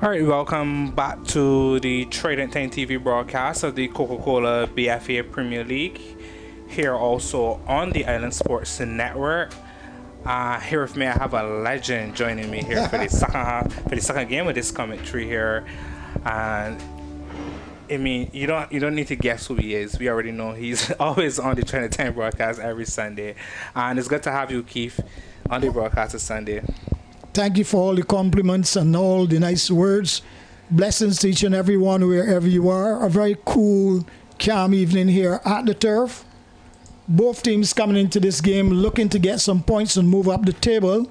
All right, welcome back to the Trading 10 TV broadcast of the Coca-Cola BFA Premier League. Here also on the Island Sports Network. Here with me, I have a legend joining me here for the second game of this commentary here. And I mean, you don't need to guess who he is. We already know he's always on the Trading 10 broadcast every Sunday. And it's good to have you, Keith, on the broadcast this Sunday. Thank you for all the compliments and all the nice words. Blessings to each and every one wherever you are. A very cool, calm evening here at the turf. Both teams coming into this game looking to get some points and move up the table.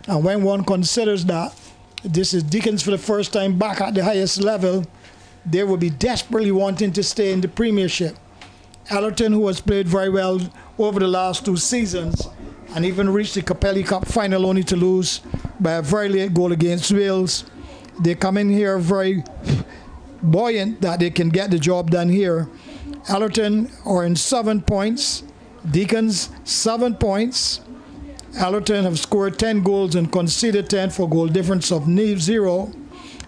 And when one considers that this is Deacons for the first time back at the highest level, they will be desperately wanting to stay in the Premiership. Ellerton, who has played very well over the last two seasons, and even reached the Capelli Cup final only to lose by a very late goal against Wales. They come in here very buoyant that they can get the job done here. Ellerton are in 7 points. Deacons, 7 points. Ellerton have scored 10 goals and conceded 10 for a goal difference of 0.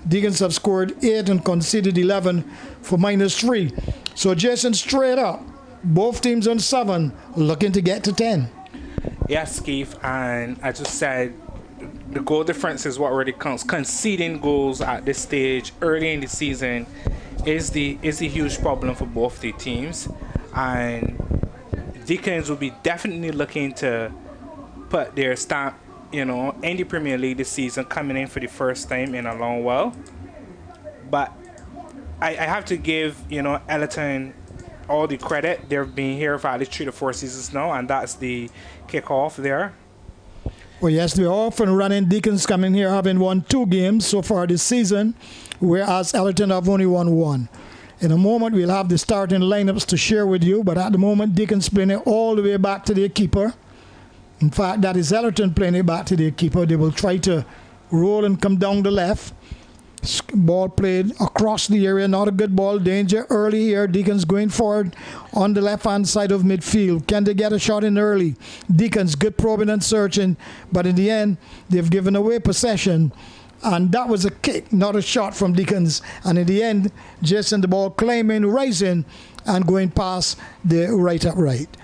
Deacons have scored 8 and conceded 11 for -3. So Jason, straight up, both teams on 7 looking to get to 10. Yes, Keith, and I just said the goal difference is what really counts. Conceding goals at this stage early in the season is the huge problem for both the teams, and Deacons will be definitely looking to put their stamp, in the Premier League this season, coming in for the first time in a long while. But I have to give Ellerton all the credit. They've been here for at least 3 to 4 seasons now, and that's the kickoff there. Well, yes, they're off and running. Deacons coming here having won 2 games so far this season, whereas Ellerton have only won 1. In a moment, we'll have the starting lineups to share with you, but at the moment, Deacons playing it all the way back to their keeper. In fact, that is Ellerton playing it back to their keeper. They will try to roll and come down the left. Ball played across the area, not a good ball. Danger early here. Deacons going forward on the left-hand side of midfield. Can they get a shot in early? Deacons, good probing and searching, but in the end, they've given away possession. And that was a kick, not a shot from Deacons. And in the end, Jason, the ball climbing, rising, and going past the right upright.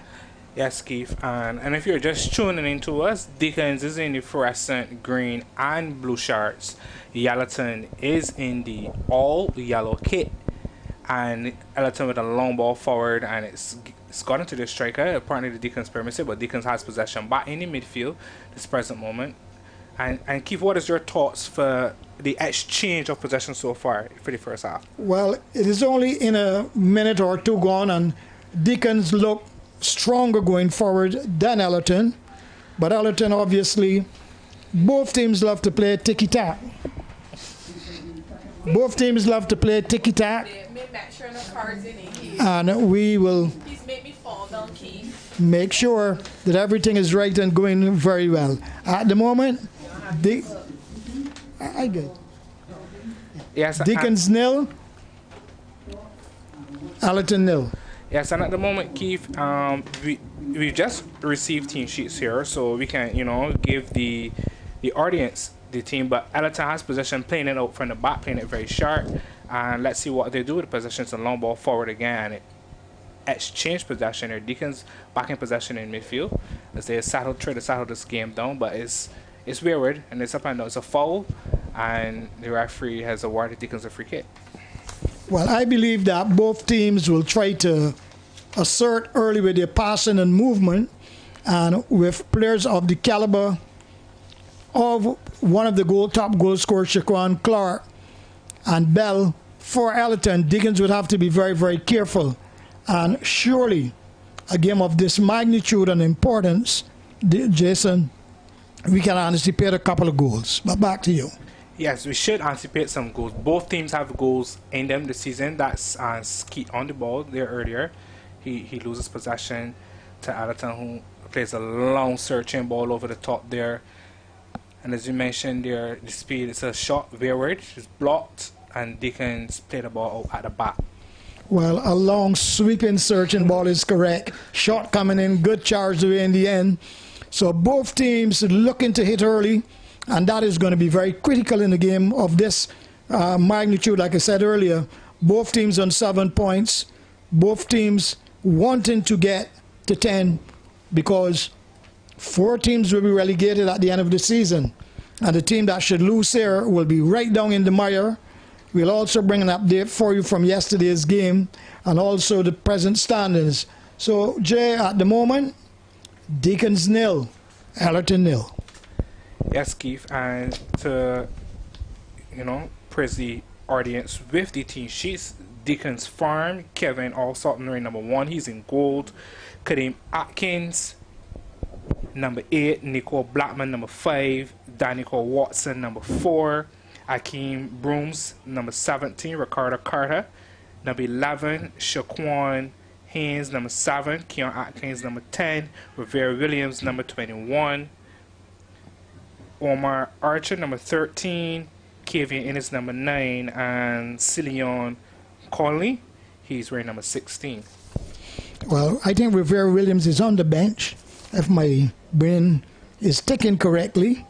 Yes, Keith, and if you're just tuning into us, Deacons is in the fluorescent green and blue shirts. Ellerton is in the all yellow kit, and Ellerton with a long ball forward, and it's got into the striker. Apparently the Deacons permits it, but Deacons has possession back in the midfield this present moment. And Keith, what is your thoughts for the exchange of possession so far for the first half? Well, it is only in a minute or two gone, and Deacons look stronger going forward than Ellerton. But Ellerton, obviously, both teams love to play tiki-tack. Both teams love to play tiki-tack. And we will make sure that everything is right and going very well. At the moment, I get yes, Deacons nil, Ellerton nil. Yes, and at the moment, Keith, we just received team sheets here, so we can, give the audience the team. But Ellerton has possession, playing it out from the back, playing it very sharp. And let's see what they do with the possession. It's a long ball forward again, and it exchange possession here. Deacons back in possession in midfield as they try to settle this game down, but it's wayward and it's up and down. It's a foul, and the referee has awarded Deacons a free kick. Well, I believe that both teams will try to assert early with their passing and movement, and with players of the caliber of one of the top goal scorers, Shaquan Clark and Bell for Ellerton, Deacons would have to be very, very careful. And surely a game of this magnitude and importance, Jason, we can anticipate a couple of goals. But back to you. Yes, we should anticipate some goals. Both teams have goals in them this season. That's Skeet on the ball there earlier. He loses possession to Ellerton, who plays a long searching ball over the top there. And as you mentioned there, the speed, it's a shot wayward. It's blocked, and Deacons play the ball out at the back. Well, a long sweeping searching ball is correct. Shot coming in, good charge away in the end. So both teams looking to hit early, and that is going to be very critical in the game of this magnitude, like I said earlier. Both teams on 7 points. Both teams wanting to get to 10 because 4 teams will be relegated at the end of the season. And the team that should lose here will be right down in the mire. We'll also bring an update for you from yesterday's game and also the present standings. So, Jay, at the moment, Deacons 0, Ellerton 0. Yes, Keith, and to, praise the audience with the team sheets. Deacons Farm, Kevin Allsalt, number 1, he's in gold. Kadeem Atkins, number 8. Nicole Blackman, number 5. Danica Watson, number 4. Akeem Brooms, number 17. Ricardo Carter, number 11. Shaquan Haynes, number 7. Keon Atkins, number 10. Rivera Williams, number 21. Omar Archer, number 13. Kavian Ennis, number 9. And Cillian Conley, he's wearing number 16. Well, I think Rivera Williams is on the bench. If my brain is ticking correctly,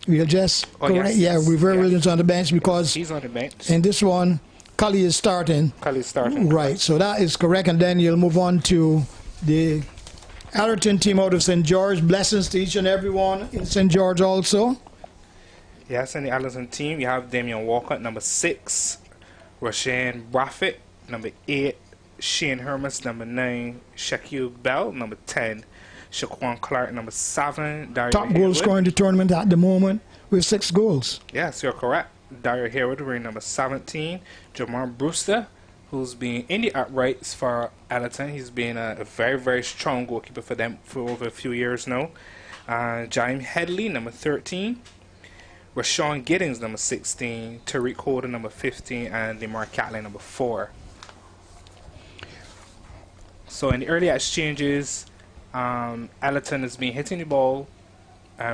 we'll just correct. Yes, Rivera Williams on the bench because he's on the bench. In this one, Cully is starting. Right, so that is correct. And then you'll move on to the Ellerton team out of St. George. Blessings to each and everyone in St. George also. Yes, in the Ellerton team, you have Damian Walker, number 6. Rashan Braffett, number 8. Shane Hermes, number 9. Shaquille Bell, number 10. Shaquan Clark, number 7. Dario Top goal scorer in the tournament at the moment with 6 goals. Yes, you're correct. Dario Hayward wearing number 17. Jamar Brewster, who's been in the uprights for Ellerton. He's been a very, very strong goalkeeper for them for over a few years now. Jaime Headley, number 13. Rashawn Giddings, number 16. Tariq Holder, number 15. And DeMar Catlin, number 4. So in the early exchanges, Ellerton has been hitting the ball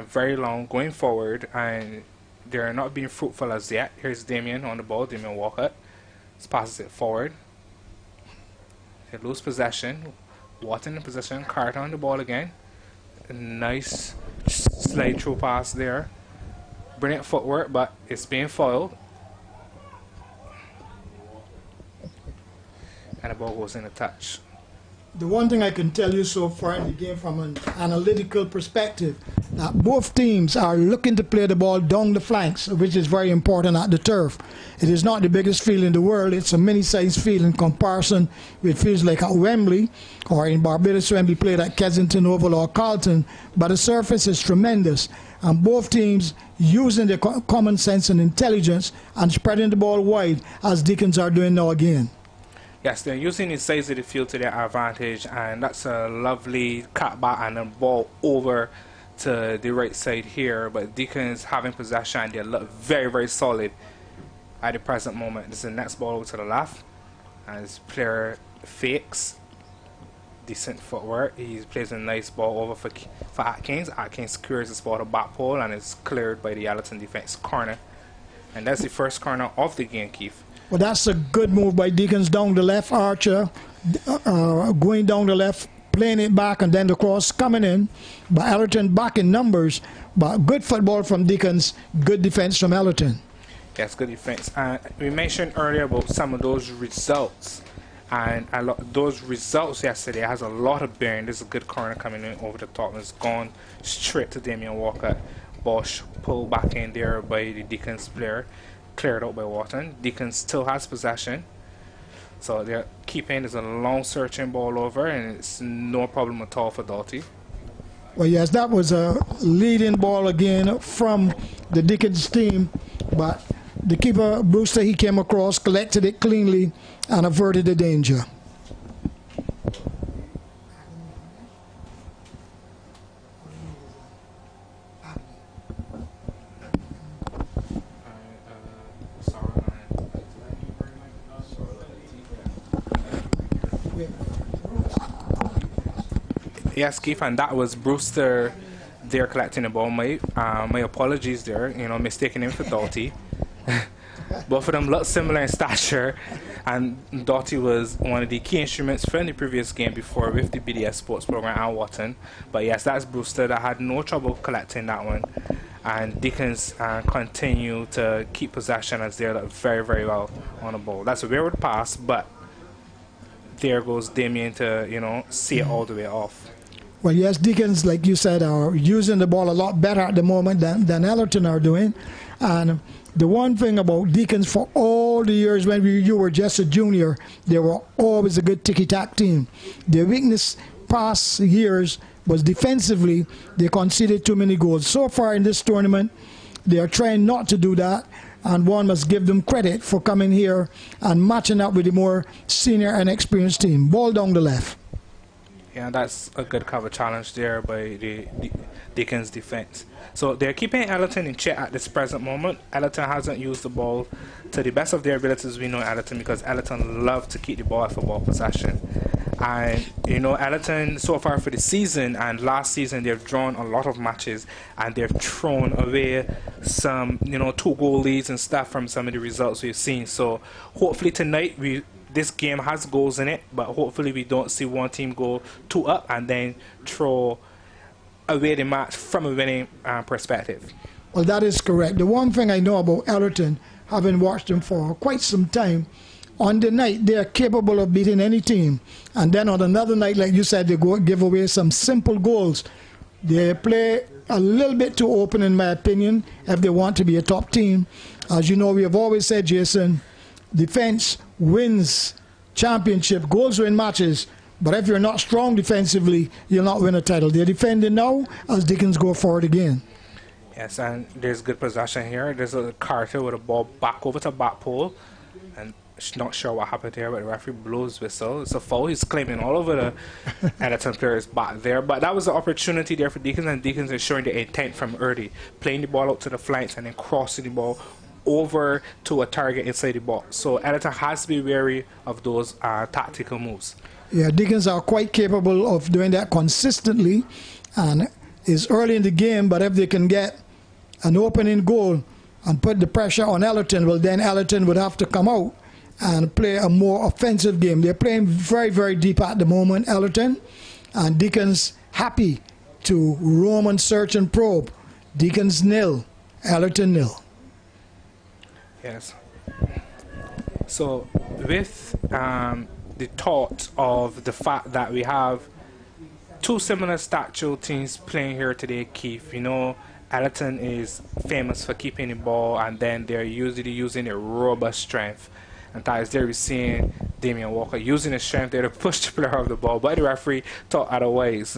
very long going forward, and they're not being fruitful as yet. Here's Damien on the ball. Damien Walker passes it forward. They lose possession. Watson in possession. Carter on the ball again. A nice slide through pass there. Brilliant footwork, but it's being foiled. And the ball goes in a touch. The one thing I can tell you so far in the game from an analytical perspective, that both teams are looking to play the ball down the flanks, which is very important at the turf. It is not the biggest field in the world. It's a mini-sized field in comparison with fields like at Wembley or in Barbados when we played at Kensington Oval or Carlton, but the surface is tremendous. And both teams using their common sense and intelligence and spreading the ball wide, as Deacons are doing now again. Yes, they're using the size of the field to their advantage, and that's a lovely cutback and a ball over to the right side here. But Deacons having possession, and they look very, very solid at the present moment. This is the next ball over to the left, and this player fakes. Decent footwork. He plays a nice ball over for Atkins. Atkins secures this ball to back pole, and it's cleared by the Ellerton defense corner. And that's the first corner of the game, Keith. Well, that's a good move by Deacons down the left. Archer going down the left, playing it back, and then the cross coming in. But Ellerton back in numbers. But good football from Deacons, good defense from Ellerton. Yes, good defense. We mentioned earlier about some of those results. And those results yesterday has a lot of bearing. There's a good corner coming in over the top. It's gone straight to Damian Walker. Bosch pulled back in there by the Deacons player. Cleared out by Wharton. Deacons still has possession. So they're keeping. There's a long searching ball over, and it's no problem at all for Doughty. Well, yes, that was a leading ball again from the Deacons team. But the keeper, Brewster, he came across, collected it cleanly, and averted the danger. Yes, Keith, and that was Brewster there collecting the ball. My apologies there, mistaking him for Doughty. Both of them look similar in stature, and Doughty was one of the key instruments from the previous game before with the BDS Sports Program and Wharton. But yes, that's Brewster that had no trouble collecting that one. and Deacons continue to keep possession as they're very, very well on the ball. That's a wayward pass, but there goes Damien to, see it all the way off. Well, yes, Deacons, like you said, are using the ball a lot better at the moment than Ellerton are doing. And the one thing about Deacons, for all the years when you were just a junior, they were always a good ticky-tack team. Their weakness past years was defensively. They conceded too many goals. So far in this tournament, they are trying not to do that, and one must give them credit for coming here and matching up with the more senior and experienced team. Ball down the left. Yeah, that's a good cover challenge there by the Deacons defense. So they're keeping Ellerton in check at this present moment. Ellerton hasn't used the ball to the best of their abilities, we know Ellerton, because Ellerton love to keep the ball for ball possession. And, Ellerton so far for the season and last season, they've drawn a lot of matches and they've thrown away some, 2-goal leads and stuff from some of the results we've seen. So hopefully tonight this game has goals in it, but hopefully we don't see one team go 2 up and then throw away the match from a winning perspective. Well, that is correct. The one thing I know about Ellerton, having watched them for quite some time, on the night they are capable of beating any team, and then on another night, like you said, they go give away some simple goals. They play a little bit too open, in my opinion, if they want to be a top team. As you know, we have always said, Jason, defense wins championship, goals win matches, but if you're not strong defensively, you'll not win a title. They're defending now as Deacons go forward again. Yes, and there's good possession here. There's a Carter with a ball back over to back pole, and not sure what happened here, but the referee blows whistle. It's a foul. He's claiming all over the Ellerton players back there, but that was an opportunity there for Deacons, and Deacons is showing the intent from early, playing the ball out to the flanks and then crossing the ball over to a target inside the box. So Ellerton has to be wary of those tactical moves. Yeah, Deacons are quite capable of doing that consistently, and it's early in the game, but if they can get an opening goal and put the pressure on Ellerton, well, then Ellerton would have to come out and play a more offensive game. They're playing very, very deep at the moment, Ellerton, and Deacons happy to roam and search and probe. Deacons 0, Ellerton 0. Yes. So with the thought of the fact that we have 2 similar stature teams playing here today, Keith, Ellerton is famous for keeping the ball, and then they're usually using their robust strength. And times there we're seeing Damian Walker using his strength there to push the player off the ball, but the referee thought otherwise.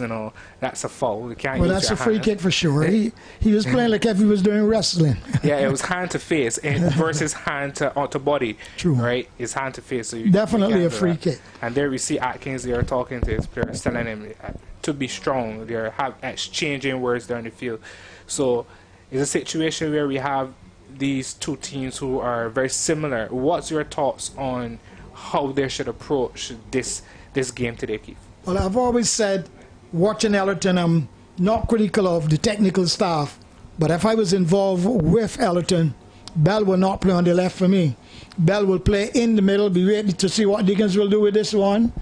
That's a foul. You can't use that's your a free hand. Kick for sure. He was playing like if he was doing wrestling. Yeah, it was hand to face versus hand to body. True. Right? It's hand to face. So Definitely you a free kick. And there we see Atkins there talking to his players, telling him to be strong. They're exchanging words down the field. So it's a situation where we have these 2 teams who are very similar. What's your thoughts on how they should approach this game today, Keith? Well, I've always said, watching Ellerton, I'm not critical of the technical staff, but if I was involved with Ellerton, Bell will not play on the left for me. Bell will play in the middle, be waiting to see what Deacons will do with this one.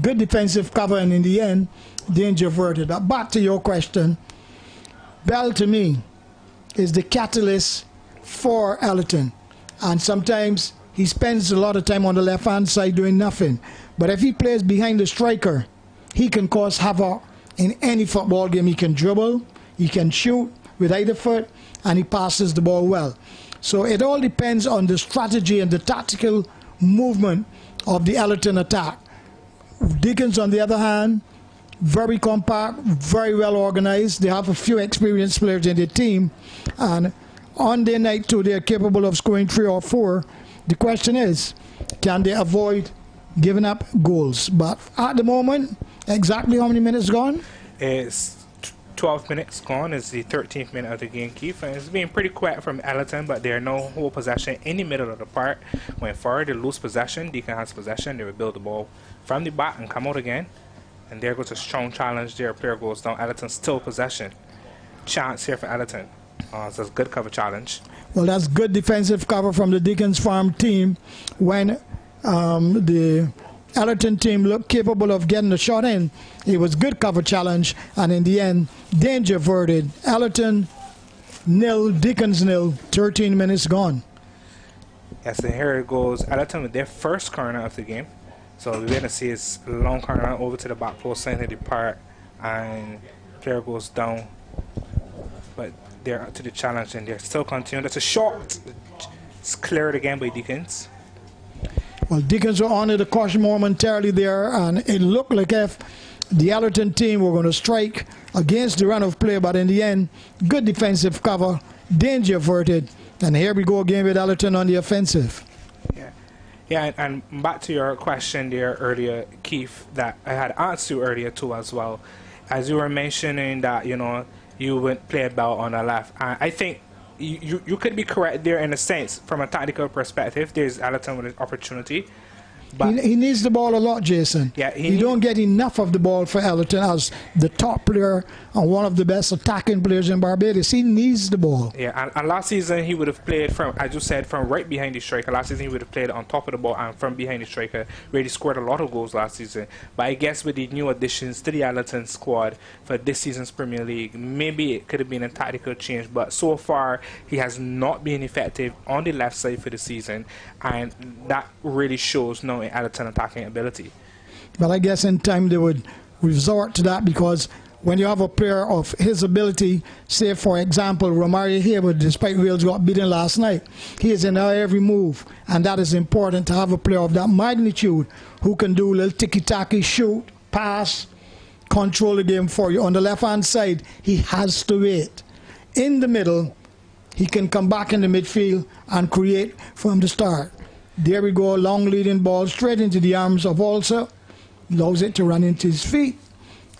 Good defensive cover, and in the end, danger averted. But back to your question, Bell to me is the catalyst for Ellerton, and sometimes he spends a lot of time on the left hand side doing nothing, but if he plays behind the striker, he can cause havoc in any football game. He can dribble, he can shoot with either foot, and he passes the ball well. So it all depends on the strategy and the tactical movement of the Ellerton attack. Deacons, on the other hand, very compact, very well organized. They have a few experienced players in their team, and on their night too, they are capable of scoring 3 or 4. The question is, can they avoid giving up goals? But at the moment, exactly how many minutes gone? It's 12 minutes gone. It's the 13th minute of the game, Keith, and it's been pretty quiet from Ellerton, but they are no hold possession in the middle of the park. Going forward, they lose possession. Deacon has possession. They will build the ball from the back and come out again. And there goes a strong challenge there. Player goes down. Ellerton still possession. Chance here for Ellerton. So it's a good cover challenge. Well, that's good defensive cover from the Deacons farm team when the Ellerton team looked capable of getting the shot in. It was good cover challenge, and in the end, danger averted. Ellerton nil, Deacons nil, 13 minutes gone. Yes, and here it goes. Ellerton with their first corner of the game. So we're going to see it's a long corner over to the back post, center depart, and player goes down. But they're up to the challenge and they're still continuing. That's a shot. It's cleared again by Deacons. Well, Deacons were on the caution momentarily there, and it looked like if the Ellerton team were going to strike against the run of play, but in the end, good defensive cover, danger averted, and here we go again with Ellerton on the offensive. Yeah, and back to your question there earlier, Keith, that I had asked you earlier too as well, as you were mentioning that, you know, you would play about on the left. I think you could be correct there in a sense. From a tactical perspective, there's Ellerton with an opportunity. But he needs the ball a lot, Jason. Yeah, he don't get enough of the ball for Ellerton as the top player and one of the best attacking players in Barbados. He needs the ball. Yeah, and last season he would have played from, as you said, from right behind the striker. Last season he would have played on top of the ball and from behind the striker. Really scored a lot of goals last season. But I guess with the new additions to the Ellerton squad for this season's Premier League, maybe it could have been a tactical change. But so far he has not been effective on the left side for the season, and that really shows now in Ellerton attacking ability. But I guess in time they would resort to that, because when you have a player of his ability, say for example Romario Hayward, despite Wales got beaten last night, he is in every move, and that is important to have a player of that magnitude who can do a little ticky-tacky, shoot, pass, control the game for you. On the left hand side, he has to wait. In the middle, he can come back in the midfield and create from the start. There we go, long leading ball straight into the arms of Olsa, allows it to run into his feet,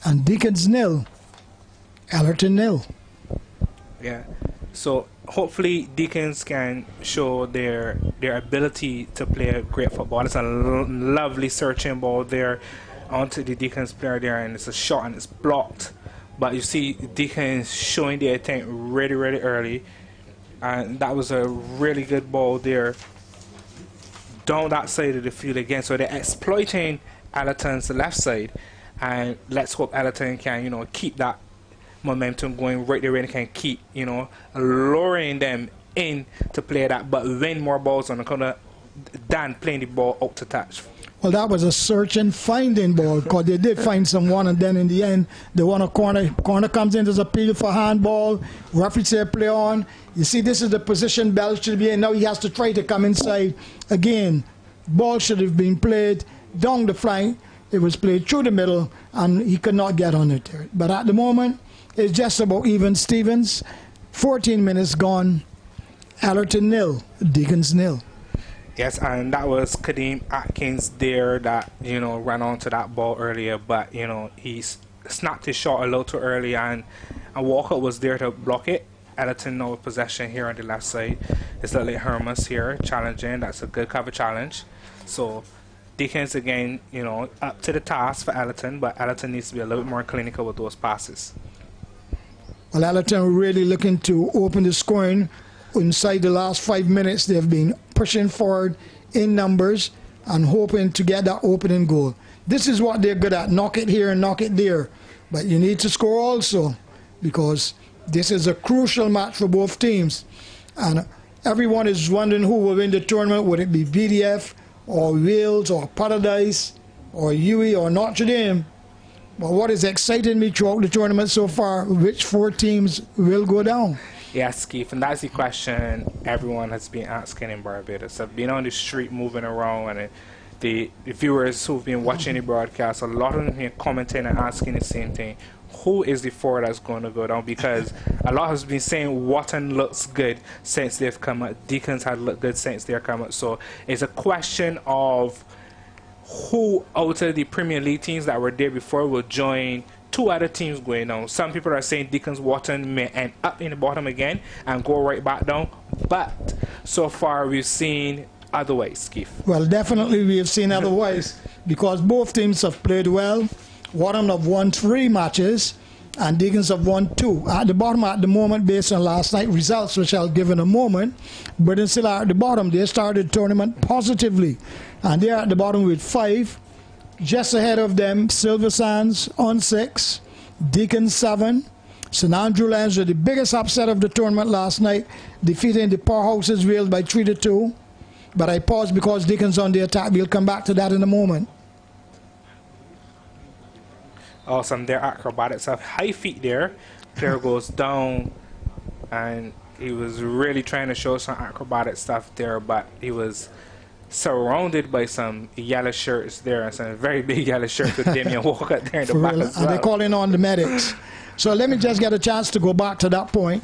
and Deacons nil, Ellerton nil. Yeah, so hopefully Deacons can show their ability to play great football. It's a lovely searching ball there onto the Deacons player there, and it's a shot and it's blocked. But you see Deacons showing their intent really, really early, and that was a really good ball there down that side of the field again. So they're exploiting Ellerton's left side, and let's hope Ellerton can, you know, keep that momentum going right there and can keep, you know, luring them in to play that, but win more balls on the corner than playing the ball out to touch. Well, that was a search and finding ball, because they did find someone, and then in the end they won a corner. Corner comes in, there's a appeal for handball. Referee said play on. You see, this is the position Bell should be in. Now he has to try to come inside again. Ball should have been played down the flank. It was played through the middle, and he could not get on it. But at the moment, it's just about even Stevens. 14 minutes gone. Ellerton nil, Deacons nil. Yes, and that was Kadeem Atkins there that, you know, ran onto that ball earlier, but, you know, he snapped his shot a little too early, and Walker was there to block it. Ellerton now with possession here on the left side. It's like Hermas here challenging. That's a good cover challenge. So Deacons again, you know, up to the task for Ellerton, but Ellerton needs to be a little bit more clinical with those passes. Well, Ellerton really looking to open the scoring. Inside the last 5 minutes, they've been pushing forward in numbers and hoping to get that opening goal. This is what they're good at, knock it here and knock it there. But you need to score also, because this is a crucial match for both teams. And everyone is wondering who will win the tournament. Would it be BDF or Wales or Paradise or UWI or Notre Dame? But what is exciting me throughout the tournament so far, which 4 teams will go down? Yes, Keith, and that's the question everyone has been asking in Barbados. I've been on the street moving around, and the viewers who've been watching the broadcast, a lot of them here commenting and asking the same thing. Who is the 4 that's going to go down? Because a lot has been saying Wharton looks good since they've come up. Deacons had looked good since they've come up. So it's a question of who out of the Premier League teams that were there before will join 2 other teams going down. Some people are saying Deacons Wharton may end up in the bottom again and go right back down. But so far we've seen otherwise, Keith. Well, definitely we have seen otherwise, because both teams have played well. Wharton have won 3 matches and Deacons have won 2. At the bottom at the moment, based on last night's results, which I'll give in a moment, but they still are at the bottom. They started the tournament positively, and they're at the bottom with 5. Just ahead of them, Silver Sands on 6, Deacons 7, St. Andrew Lions were the biggest upset of the tournament last night, defeating the powerhouses Wales by 3-2. But I paused because Deacons on the attack. We'll come back to that in a moment. Awesome. Their acrobatics have high feet there. Player goes down, and he was really trying to show some acrobatic stuff there, but he was surrounded by some yellow shirts there, and some very big yellow shirts with Damien Walker there in the back as well. And they're calling on the medics. So let me just get a chance to go back to that point.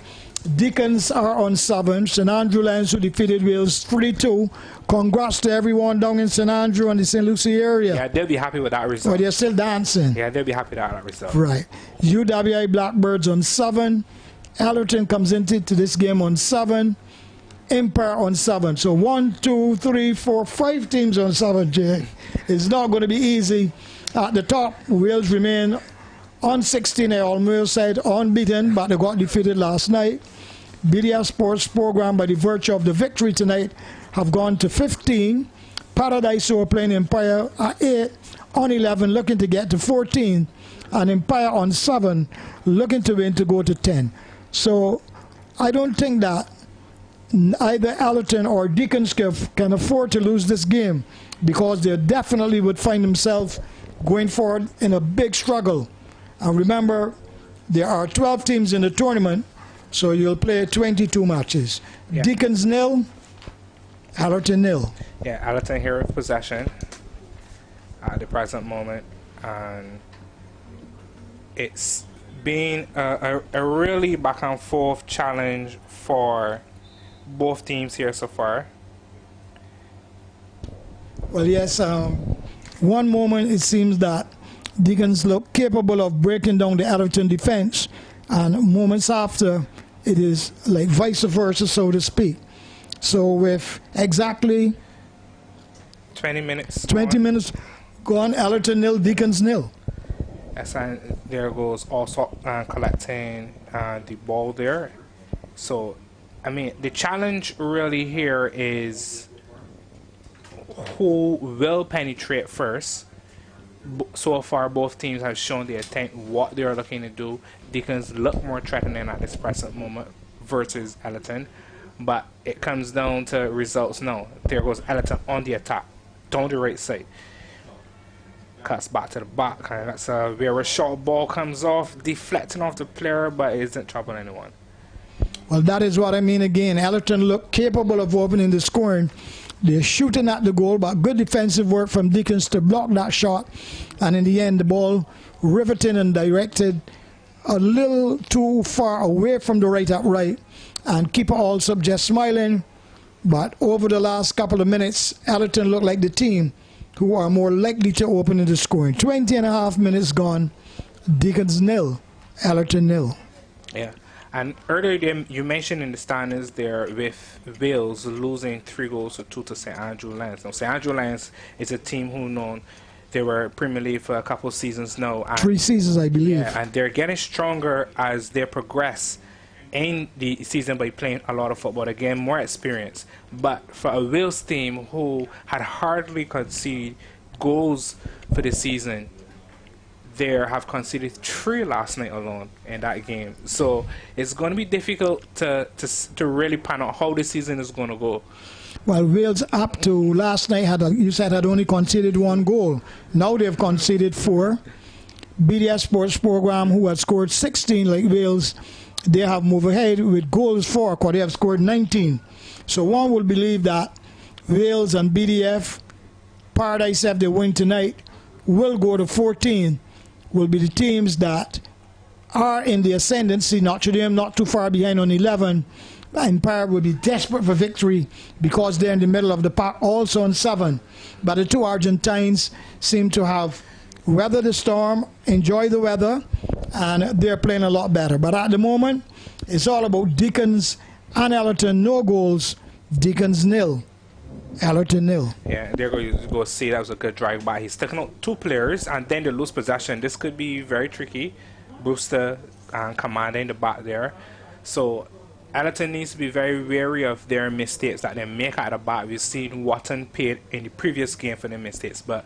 Deacons are on 7. St. Andrew Lions who defeated Wales 3-2. Congrats to everyone down in St. Andrew and the St. Lucie area. Yeah, they'll be happy with that result. Well, they're still dancing. Yeah, they'll be happy with that result. Right. UWI Blackbirds on 7. Ellerton comes into this game on 7. Empire on 7. So 1, 2, 3, 4, 5 teams on 7, Jay. It's not going to be easy. At the top, Wales remain on 16. They almost said unbeaten, but they got defeated last night. BDF Sports Program, by the virtue of the victory tonight, have gone to 15. Paradise, who are playing Empire, at 8 on 11, looking to get to 14. And Empire on 7, looking to win to go to 10. So I don't think that either Ellerton or Deacons can afford to lose this game, because they definitely would find themselves going forward in a big struggle. And remember, there are 12 teams in the tournament, so you'll play 22 matches. Yeah. Deacons 0, Ellerton 0. Yeah, Ellerton here with possession at the present moment, and it's been a really back and forth challenge for both teams here so far. Well, yes, one moment it seems that Deacons look capable of breaking down the Ellerton defense, and moments after it is like vice versa, so to speak. So with exactly 20 minutes gone, Ellerton 0, Deacons 0. Yes, and there goes also collecting the ball there. So I mean, the challenge really here is who will penetrate first. So far, both teams have shown their intent, what they are looking to do. Deacons look more threatening at this present moment versus Ellerton, but it comes down to results now. There goes Ellerton on the attack, down the right side. Cuts back to the back, and that's where a short ball comes off, deflecting off the player, but it isn't troubling anyone. Well, that is what I mean again. Ellerton look capable of opening the scoring. They're shooting at the goal, but good defensive work from Deacons to block that shot. And in the end, the ball riveted and directed a little too far away from the right upright. And keeper also just smiling. But over the last couple of minutes, Ellerton looked like the team who are more likely to open in the scoring. 20.5 minutes gone. Deacons 0, Ellerton 0. Yeah. And earlier you mentioned in the standings there with Wales losing 3-2 to St. Andrew Lions. Now, St. Andrew Lions is a team who known they were Premier League for a couple of seasons now. And 3 seasons, I believe. Yeah, and they're getting stronger as they progress in the season by playing a lot of football. They gain more experience. But for a Wales team who had hardly conceded goals for the season, they have conceded 3 last night alone in that game. So it's going to be difficult to really pan out how the season is going to go. Well, Wales up to last night had only conceded 1 goal. Now they've conceded 4. BDS Sports Program, who had scored 16 like Wales, they have moved ahead with goals 4, because they have scored 19. So one will believe that Wales and BDF, Paradise, if they win tonight, will go to 14. Will be the teams that are in the ascendancy. Notre Dame not too far behind on 11. Empire will be desperate for victory because they're in the middle of the pack, also on 7. But the 2 Argentines seem to have weathered the storm, enjoy the weather, and they're playing a lot better. But at the moment, it's all about Deacons and Ellerton. No goals. Deacons 0. Ellerton 0. Yeah, they're going to go see that was a good drive by. He's taking out 2 players, and then they lose possession. This could be very tricky. Brewster commanding the back there. So Ellerton needs to be very wary of their mistakes that they make at the back. We've seen Watton paid in the previous game for their mistakes. But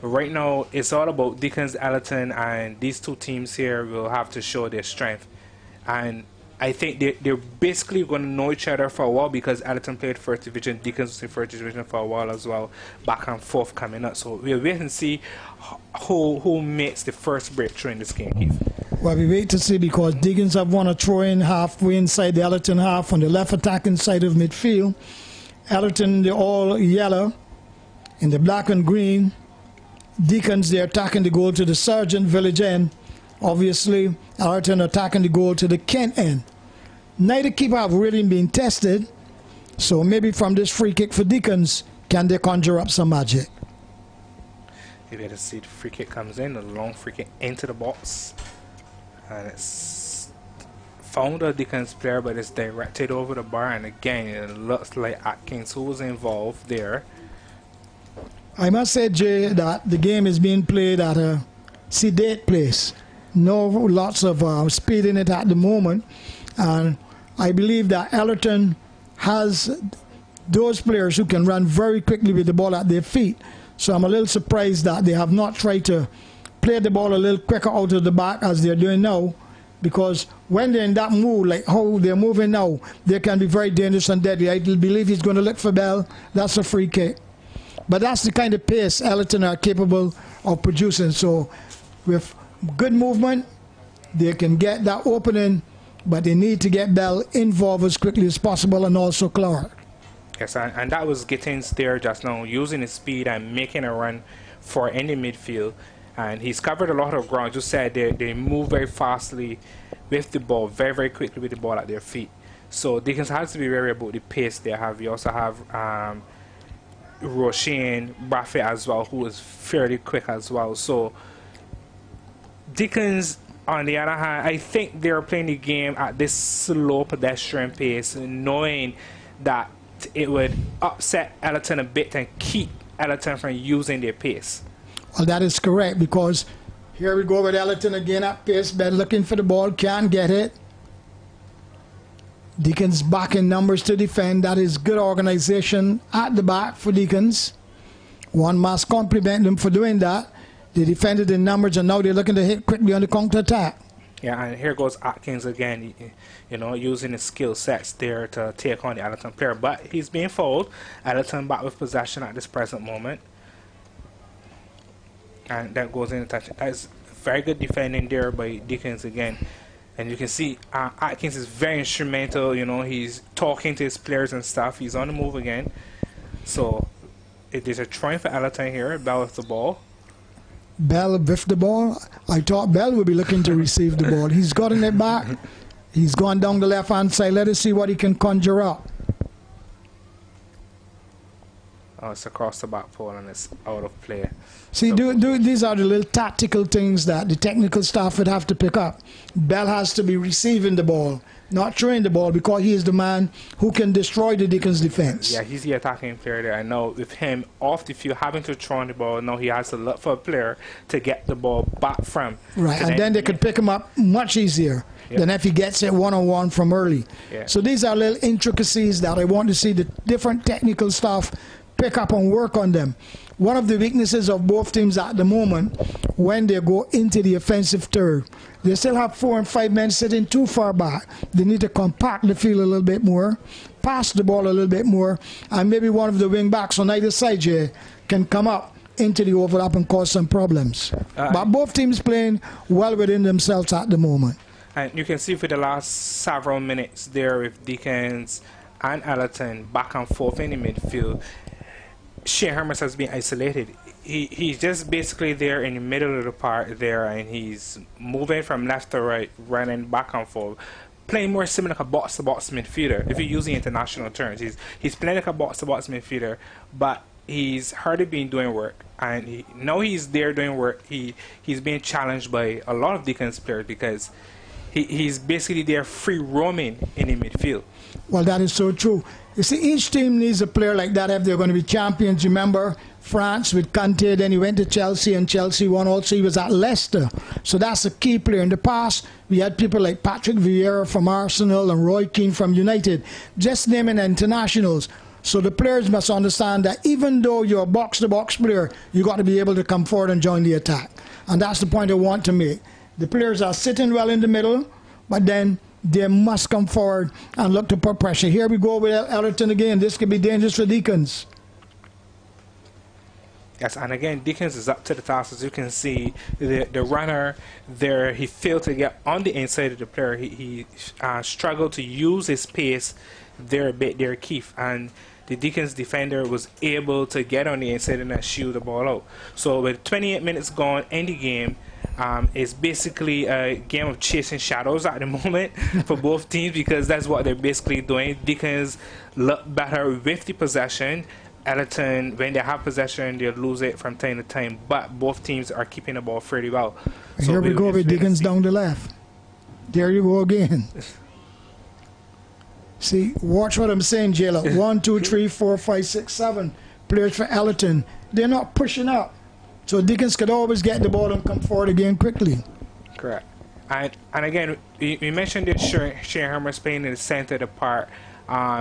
right now, it's all about Deacons, Ellerton, and these 2 teams here will have to show their strength And I think they're basically going to know each other for a while because Ellerton played first division, Deacons was in first division for a while as well, back and forth coming up. So we'll wait and see who makes the first breakthrough in this game, Keith. Well, we wait to see because Deacons have won a throw-in halfway inside the Ellerton half on the left attacking side of midfield. Ellerton, the all yellow, in the black and green. Deacons, they're attacking the goal to the Sergeant Village end. Obviously, Ellerton attacking the goal to the Kent end. Neither keeper have really been tested, so maybe from this free kick for Deacons, can they conjure up some magic? You better see the free kick comes in, a long free kick into the box. And it's found a Deacons player, but it's directed over the bar. And again, it looks like Atkins who was involved there. I must say, Jay, that the game is being played at a sedate place. No lots of speed in it at the moment. And I believe that Ellerton has those players who can run very quickly with the ball at their feet. So I'm a little surprised that they have not tried to play the ball a little quicker out of the back as they're doing now. Because when they're in that move, like how they're moving now, they can be very dangerous and deadly. I believe he's going to look for Bell. That's a free kick. But that's the kind of pace Ellerton are capable of producing. So with good movement, they can get that opening, but they need to get Bell involved as quickly as possible, and also Clark. Yes, and that was Gittins there just now, using his speed and making a run for any midfield. And he's covered a lot of ground. Just said they move very fastly with the ball, very, very quickly with the ball at their feet. So Deacons has to be wary about the pace they have. You also have Roisin Braffet as well, who is fairly quick as well. So Deacons, on the other hand, I think they're playing the game at this slow pedestrian pace, knowing that it would upset Ellerton a bit and keep Ellerton from using their pace. Well, that is correct, because here we go with Ellerton again at pace. Bell looking for the ball, can't get it. Deacons back in numbers to defend. That is good organization at the back for Deacons. One must compliment them for doing that. They defended in numbers, and now they're looking to hit quickly on the counter-attack. Yeah, and here goes Atkins again, you know, using his skill sets there to take on the Ellerton player. But he's being fouled. Ellerton back with possession at this present moment. And that goes in the touch. That is very good defending there by Deacons again. And you can see Atkins is very instrumental. You know, he's talking to his players and stuff. He's on the move again. So it is a try for Ellerton here. Bell with the ball. Bell with the ball. I thought Bell would be looking to receive the ball. He's gotten it back. He's gone down the left-hand side. Let us see what he can conjure up. Oh, it's across the back pole and it's out of play. See, So these are the little tactical things that the technical staff would have to pick up. Bell has to be receiving the ball, not throwing the ball, because he is the man who can destroy the Deacons' defense. yeah, he's the attacking player there. I know with him off the field, having to throw on the ball, now he has to look for a player to get the ball back from. Right, and then they could pick him up much easier than if he gets it one-on-one from early. Yeah. So these are little intricacies that I want to see the different technical staff pick up and work on them. One of the weaknesses of both teams at the moment, when they go into the offensive third, they still have 4 and 5 men sitting too far back. They need to compact the field a little bit more, pass the ball a little bit more, and maybe one of the wing backs on either side here can come up into the overlap and cause some problems. But both teams playing well within themselves at the moment. And you can see for the last several minutes there with Deacons and Ellerton back and forth in the midfield, Shane Hermes has been isolated. He's just basically there in the middle of the park there, and he's moving from left to right, running back and forth, playing more similar like a box-to-box midfielder. If you're using international terms, he's playing like a box-to-box midfielder, but he's hardly been doing work. And now he's there doing work. He's being challenged by a lot of Deacons players because he's basically there free roaming in the midfield. Well, that is so true. You see, each team needs a player like that if they're going to be champions. Remember France with Kanté, then he went to Chelsea, and Chelsea won also. He was at Leicester. So that's a key player. In the past, we had people like Patrick Vieira from Arsenal and Roy Keane from United, just naming internationals. So the players must understand that even though you're a box-to-box player, you got to be able to come forward and join the attack. And that's the point I want to make. The players are sitting well in the middle, but then they must come forward and look to put pressure. Here we go with Ellerton again. This could be dangerous for Deacons. Yes, and again, Deacons is up to the task. As you can see, the runner there, he failed to get on the inside of the player. He struggled to use his pace there a bit there, Keith. And the Deacons defender was able to get on the inside and shoot the ball out. So with 28 minutes gone in the game, it's basically a game of chasing shadows at the moment for both teams, because that's what they're basically doing. Deacons look better with the possession. Ellerton, when they have possession, they lose it from time to time, but both teams are keeping the ball fairly well. So here we go with Deacons down the left. There you go again. See, watch what I'm saying, Jayla. 1, 2, 3, 4, 5, 6, 7 players for Ellerton. They're not pushing up. So Deacons could always get the ball and come forward again quickly. Correct. And again, we mentioned that Shane Hermer's playing in the center of the park.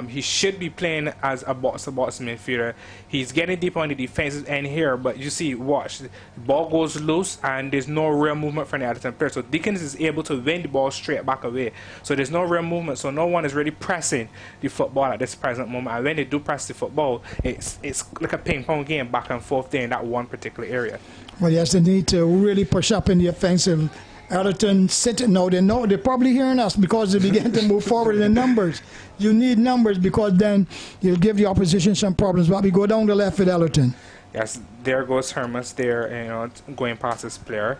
He should be playing as a box-to-box midfielder. He's getting deep on the defensive end here, but you see, watch, the ball goes loose and there's no real movement from the Ellerton player. So Deacons is able to win the ball straight back away. So there's no real movement. So no one is really pressing the football at this present moment. And when they do press the football, it's like a ping-pong game back and forth there in that one particular area. Well, yes, they need to really push up in the offensive. Ellerton sitting now. They're probably hearing us because they begin to move forward in the numbers. You need numbers because then you'll give the opposition some problems. But we go down the left with Ellerton. Yes, there goes Hermes there, going past his player.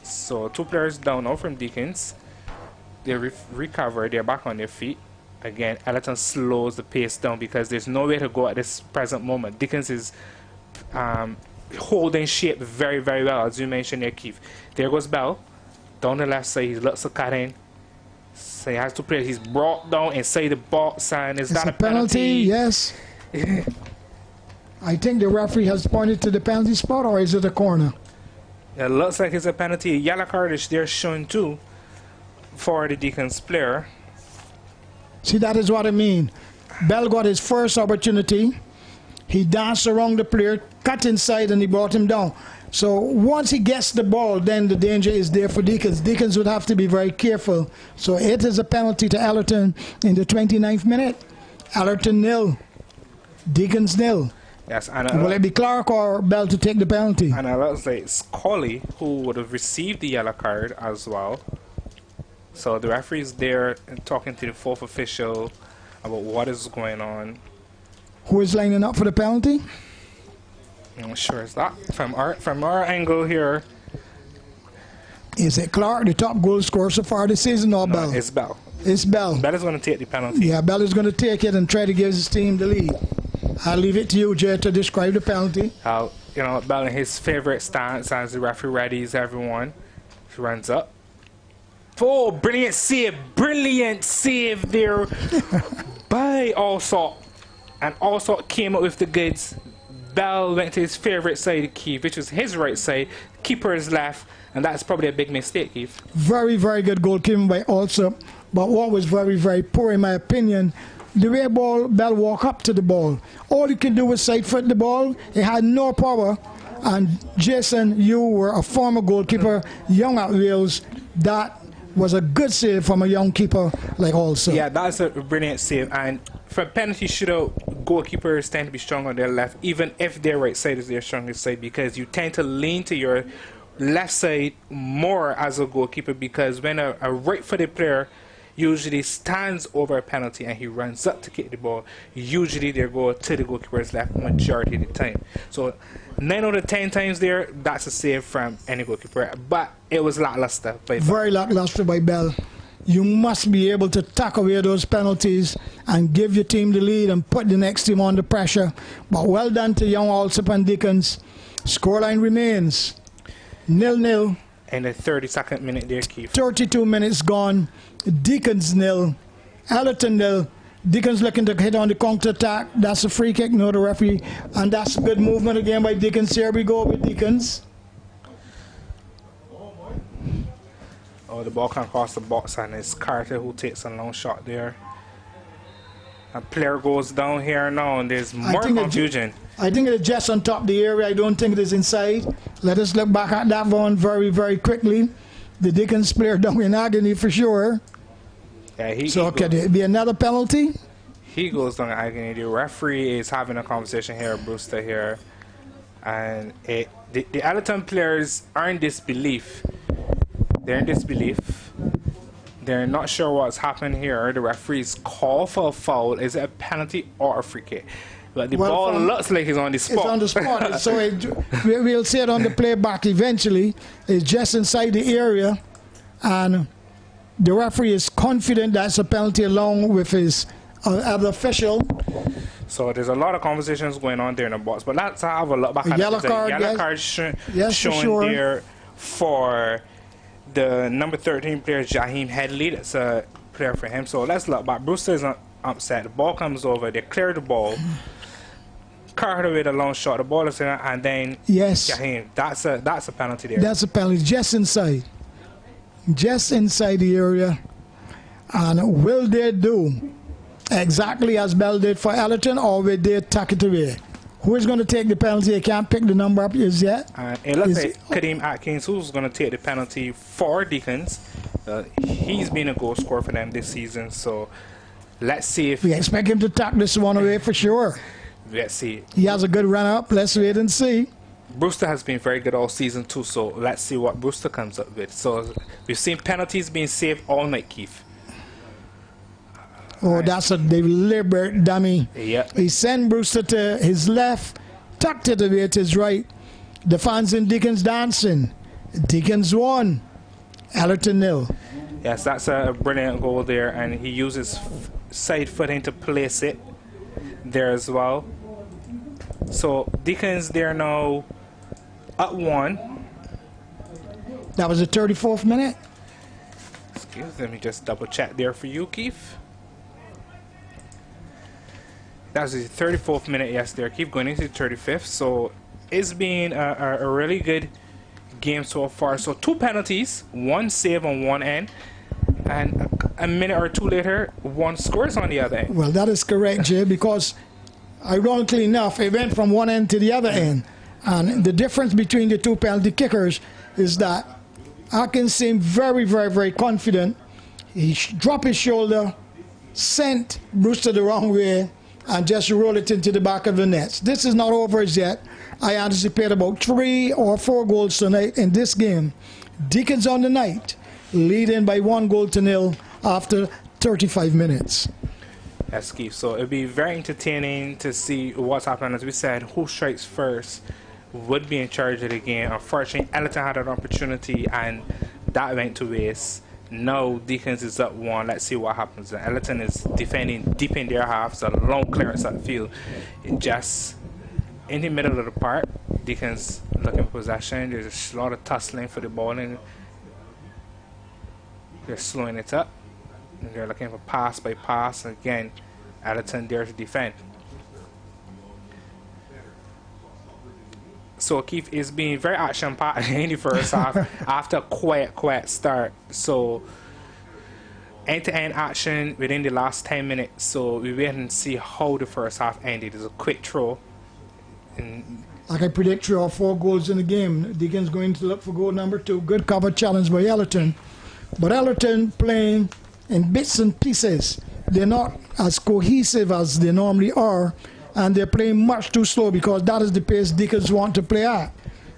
So 2 players down now from Deacons. They recover. They're back on their feet. Again, Ellerton slows the pace down because there's no way to go at this present moment. Deacons is holding shape very, very well, as you mentioned there, Keith. There goes Bell. Down the left side, he looks to cut in. So he has 2 players. He's brought down inside the box, and is that a penalty? Yes. I think the referee has pointed to the penalty spot, or is it a corner? It looks like it's a penalty. A yellow card is there shown too for the Deacons player. See, that is what I mean. Bell got his first opportunity. He danced around the player, cut inside, and he brought him down. So once he gets the ball, then the danger is there for Deacons. Deacons would have to be very careful. So it is a penalty to Ellerton in the 29th minute. Ellerton 0, Deacons 0. Yes, and will it be Clark or Bell to take the penalty? And it looks like Scully, who would have received the yellow card as well. So the referee is there and talking to the 4th official about what is going on. Who is lining up for the penalty? I'm not sure it's that from our angle here. Is it Clark, the top goal scorer so far this season, or Bell? It's Bell. It's Bell. Bell is going to take the penalty. Yeah, Bell is going to take it and try to give his team the lead. I'll leave it to you, Jay, to describe the penalty. Bell in his favorite stance as the referee readies everyone. He runs up. Oh, brilliant save there by Allsop. And Allsop came up with the goods. Bell went to his favorite side, Keith, which was his right side. Keeper's left, and that's probably a big mistake, Keith. Very, very good goalkeeping by Allsop. But what was very, very poor, in my opinion, the way Bell walked up to the ball. All he could do was side foot the ball. He had no power. And Jason, you were a former goalkeeper, young at Wales. That was a good save from a young keeper like Allsop. Yeah, that's a brilliant save. And for penalty shootout, goalkeepers tend to be strong on their left, even if their right side is their strongest side, because you tend to lean to your left side more as a goalkeeper, because when a right-footed player usually stands over a penalty and he runs up to kick the ball, usually they go to the goalkeeper's left majority of the time. So 9 out of 10 times there, that's a save from any goalkeeper, but it was lackluster by Bell. Very lackluster by Bell. You must be able to tuck away those penalties and give your team the lead and put the next team under pressure. But well done to young Allsop and Deacons. Scoreline remains 0-0. In the 32nd minute there, Keith. 32 minutes gone. Deacons 0. Ellerton 0. Deacons looking to hit on the counter attack. That's a free kick. No, the referee. And that's a good movement again by Deacons. Here we go with Deacons. Oh, the ball can cross the box, and it's Carter who takes a long shot there. A player goes down here now, and there's more confusion. I think it's just on top of the area. I don't think it is inside. Let us look back at that one very, very quickly. The Deacons player down in agony for sure. Yeah, So could it be another penalty? he goes down agony. The referee is having a conversation here, Brewster here, and the Ellerton players are in disbelief. They're in disbelief. They're not sure what's happened here. The referees call for a foul. Is it a penalty or a free kick? But the ball looks like it's on the spot. It's on the spot. So we'll see it on the playback eventually. It's just inside the area, and the referee is confident that's a penalty along with his other official. So there's a lot of conversations going on there in the box. But let's have a look back at yellow the card, yellow card shown there for the number 13 player, Jaheim Headley. That's a player for him. So let's look back. Brewster is upset. The ball comes over. They clear the ball. Carter with a long shot. The ball is in, and then Jaheim. That's a penalty there. That's a penalty just inside the area. And will they do exactly as Bell did for Ellerton, or will they tuck it away? Who is going to take the penalty? I can't pick the number up as yet. It looks like Kadeem Atkins, who's going to take the penalty for Deacons. He's been a goal scorer for them this season. So let's see if we expect him to tuck this one away for sure. Let's see. He has a good run up. Let's wait and see. Brewster has been very good all season too, so let's see what Brewster comes up with. So we've seen penalties being saved all night, Keith. Oh, that's a deliberate dummy. Yeah. He sent Brewster to his left, tucked it away to his right. The fans in Deacons dancing. Deacons won. Ellerton 0. Yes, that's a brilliant goal there, and he uses side footing to place it there as well. So Deacons, they're now up 1. That was the 34th minute. Let me just double check there for you, Keith. That was the 34th minute, yes, there. Keep going into the 35th. So it's been a really good game so far. So 2 penalties, 1 save on one end, and a minute or 2 later, 1 scores on the other end. Well, that is correct, Jay, because ironically enough, it went from one end to the other end. And the difference between the 2 penalty kickers is that Atkins seemed very, very, very confident. He dropped his shoulder, sent Brewster the wrong way, and just rolled it into the back of the nets. This is not over as yet. I anticipate about 3 or 4 goals tonight in this game. Deacons on the night, leading by 1-0 after 35 minutes. That's Keith. So it'll be very entertaining to see what's happening. As we said, who strikes first would be in charge of the game. Unfortunately, Ellerton had an opportunity and that went to waste. Now Deacons is up 1. Let's see what happens. Ellerton is defending deep in their half. It's a long clearance at the field. Just in the middle of the park. Deacons looking for possession. There's a lot of tussling for the ball, and they're slowing it up. And they're looking for pass by pass. Again, Ellerton there to defend. So Keith is being very action-packed in the first half after a quiet start. So end-to-end action within the last 10 minutes. So we wait and see how the first half ended. It's a quick throw. And like I predict 3 or 4 goals in the game. Deacons going to look for goal number 2. Good cover challenge by Ellerton. But Ellerton playing in bits and pieces. They're not as cohesive as they normally are. And they're playing much too slow because that is the pace Deacons want to play at.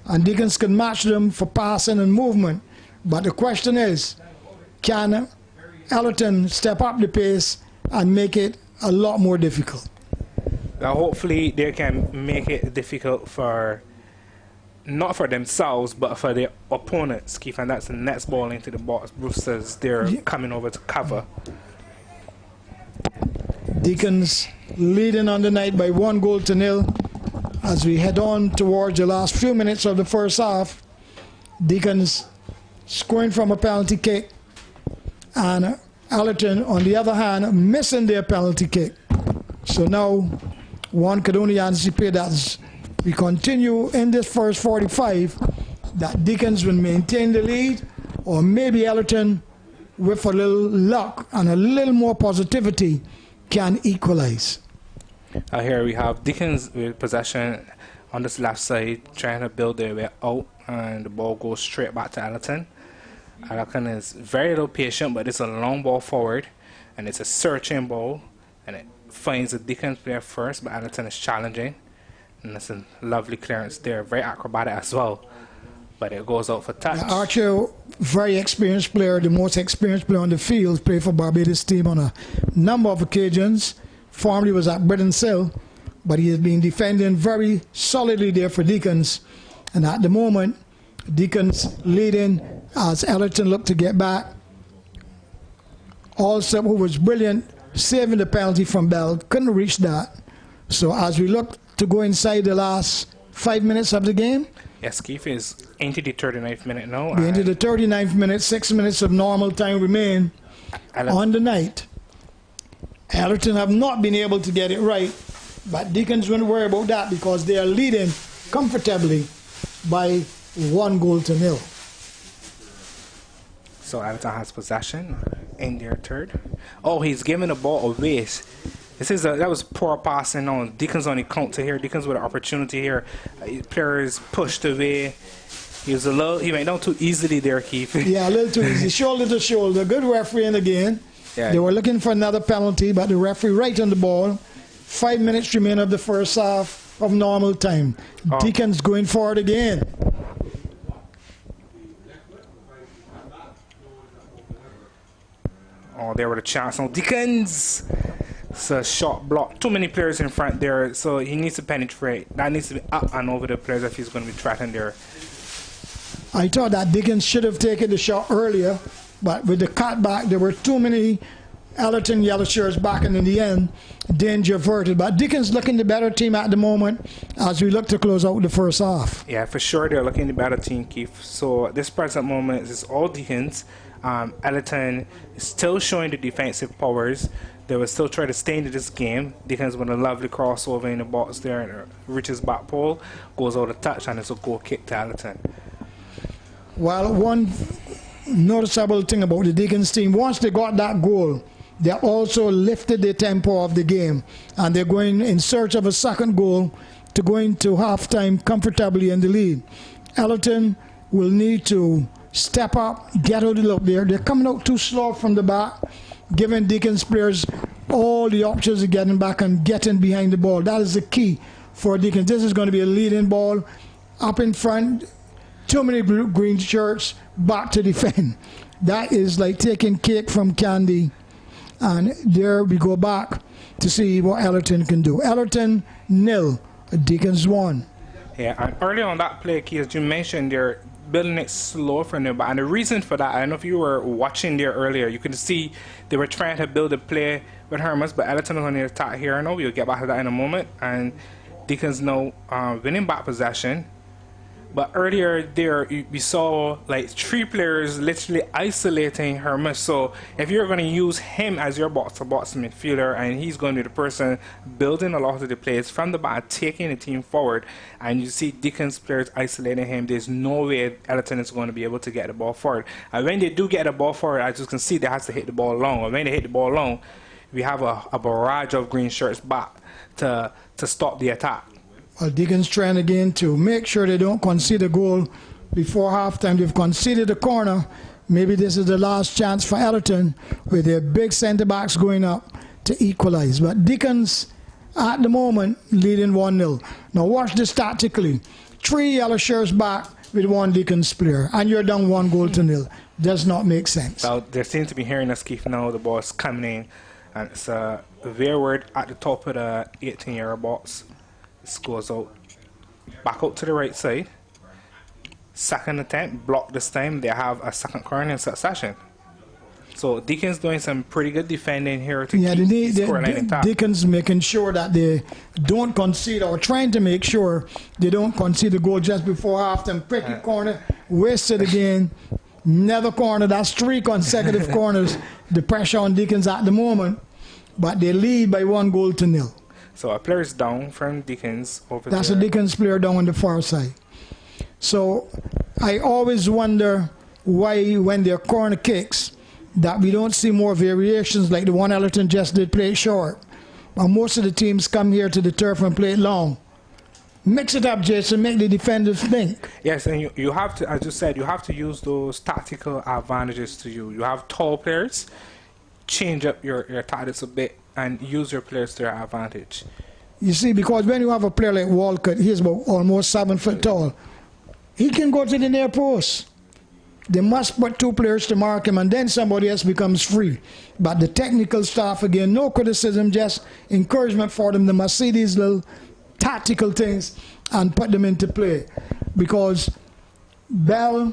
And Deacons can match them for passing and movement. But the question is, can Ellerton step up the pace and make it a lot more difficult? Now hopefully they can make it difficult for, not for themselves, but for their opponents, Keith. And that's the next ball into the box. Brewster's, they're coming over to cover. Deacons leading on the night by 1-0 as we head on towards the last few minutes of the first half. Deacons scoring from a penalty kick, and Ellerton on the other hand missing their penalty kick. So now one could only anticipate that as we continue in this first 45 that Deacons will maintain the lead, or maybe Ellerton with a little luck and a little more positivity can equalize. Here we have Deacons with possession on this left side, trying to build their way out, and the ball goes straight back to Ellerton. Ellerton is very little patient, but it's a long ball forward. and it's a searching ball, and it finds the Deacons player first, but Ellerton is challenging, and it's a lovely clearance there, very acrobatic as well, but it goes out for touch. Archer, very experienced player, the most experienced player on the field, played for Barbados team on a number of occasions. Formerly was at Britain Sill, but he has been defending very solidly there for Deacons. And at the moment, Deacons leading as Ellerton looked to get back. Alsop, who was brilliant, saving the penalty from Bell, couldn't reach that. So as we look to go inside the last 5 minutes of the game. Yes, Keith is into the 39th minute now. We're into the 39th minute, 6 minutes of normal time remain on the night. Ellerton have not been able to get it right, but Deacons won't worry about that because they are leading comfortably by 1-0. So Ellerton has possession in their third. Oh, he's giving the ball away. That was poor passing on Deacons on the counter here. Deacons with an opportunity here. Players pushed away. He went down too easily there, Keith. Yeah, a little too easy. Shoulder to shoulder. Good refereeing again. Yeah. They were looking for another penalty, but the referee right on the ball. 5 minutes remain of the first half of normal time. Oh. Deacons going forward again. Oh, there were the chance on Deacons. It's a shot block. Too many players in front there, so he needs to penetrate. That needs to be up and over the players if he's going to be threatened there. I thought that Deacons should have taken the shot earlier, but with the cutback, there were too many Ellerton yellow shirts back, and in the end, danger averted. But Deacons looking the better team at the moment as we look to close out the first half. Yeah, for sure they're looking the better team, Keith. So at this present moment, it's all Deacons. Ellerton is still showing the defensive powers. They will still try to stay into this game. Deacons with a lovely crossover in the box there, and reaches back pole, goes out of touch, and it's a goal kick to Ellerton. Well, one noticeable thing about the Deacons team, once they got that goal, they also lifted the tempo of the game, and they're going in search of a second goal to go into halftime comfortably in the lead. Ellerton will need to step up, get out of the look there. They're coming out too slow from the back, giving Deacons players all the options of getting back and getting behind the ball. That is the key for Deacons. This is going to be a leading ball up in front. Too many blue, green shirts back to defend. That is like taking cake from candy. And there we go back to see what Ellerton can do. Ellerton 0, Deacons 1. Yeah, and early on that play, Keith, as you mentioned, they're building it slow from there. And the reason for that, I don't know if you were watching there earlier, you could see they were trying to build a play with Hermes, but Ellerton is on the attack here. I know we'll get back to that in a moment. And Deacons now winning back possession. But earlier there, we saw like 3 players literally isolating Hermes. So if you're going to use him as your box-to-box midfielder, and he's going to be the person building a lot of the plays from the back, taking the team forward, and you see Deacons players isolating him, there's no way Ellerton is going to be able to get the ball forward. And when they do get the ball forward, as you can see, they have to hit the ball long. And when they hit the ball long, we have a barrage of green shirts back to stop the attack. Well, Deacons trying again to make sure they don't concede a goal before halftime. They've conceded a corner. Maybe this is the last chance for Ellerton with their big centre backs going up to equalize. But Deacons at the moment leading 1-0. Now watch this tactically. 3 yellow shirts back with 1 Deacons player, and you're down 1-0. Does not make sense. Well, they seem to be hearing us, Keith, now. The ball is coming in, and it's a Veerward at the top of the 18-yard box. Scores out back out to the right side. Second attempt, blocked this time. They have a second corner in succession. So Deacons doing some pretty good defending here to keep the scoreline intact. Deacons making sure that they don't concede, or trying to make sure they don't concede the goal just before halftime. Pretty corner, wasted again. Another corner. That's 3 consecutive corners. The pressure on Deacons at the moment, but they lead by 1-0. So a player is down from Deacons over there. That's a Deacons player down on the far side. So I always wonder why, when they're corner kicks, that we don't see more variations like the one Ellerton just did, play it short. But most of the teams come here to the turf and play it long. Mix it up, Jason, make the defenders think. Yes, and you have to, as you said, you have to use those tactical advantages to you. You have tall players. change up your tactics a bit and use your players to their advantage. You see, because when you have a player like Walcott, he's about almost 7 foot tall. He can go to the near post. They must put 2 players to mark him, and then somebody else becomes free. But the technical staff, again, no criticism, just encouragement for them. They must see these little tactical things and put them into play. Because Bell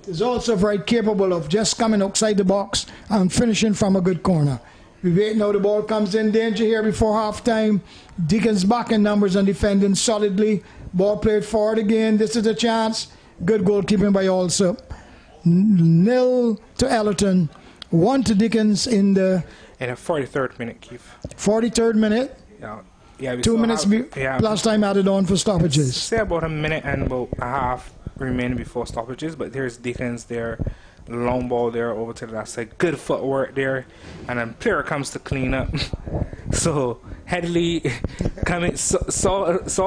is also very capable of just coming outside the box and finishing from a good corner. We wait now, the ball comes in danger here before halftime. Deacons back in numbers and defending solidly. Ball played forward again. This is a chance. Good goalkeeping by Allsup. 0 to Ellerton. 1 to Deacons in the 43rd minute, Keith. 43rd minute. Yeah, 2 minutes plus time added on for stoppages. Say about a minute and about a half remaining before stoppages, but there's Deacons there. Long ball there over to the left side. Good footwork there, and then player comes to clean up. So Headley saw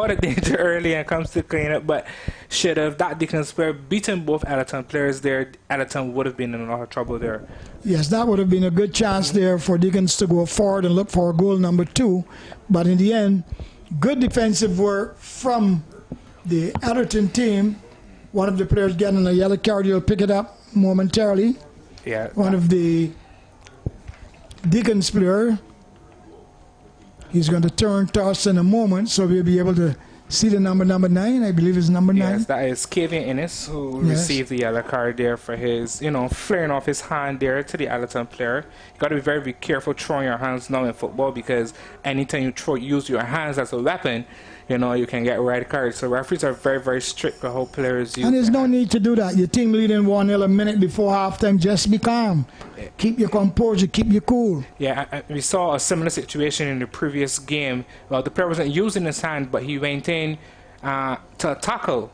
the danger early and comes to clean up, but should have that Deacons player beaten both Ellerton players there, Ellerton would have been in a lot of trouble there. Yes, that would have been a good chance there for Deacons to go forward and look for goal number 2, but in the end, good defensive work from the Ellerton team. One of the players getting a yellow card, you'll pick it up momentarily. Yeah. One of the Deacons player, he's going to turn to us in a moment, so we'll be able to see the number 9. I believe it's number 9. Yes, that is Kavian Innes, who received the yellow card there for his, flaring off his hand there to the Ellerton player. You got to be very, very careful throwing your hands now in football, because anytime you use your hands as a weapon, you can get red cards. So referees are very, very strict with how players use. And there's no need to do that. Your team leading 1-0 a minute before halftime. Just be calm. Keep your composure. Keep you cool. Yeah, we saw a similar situation in the previous game. Well, the player wasn't using his hand, but he went in to tackle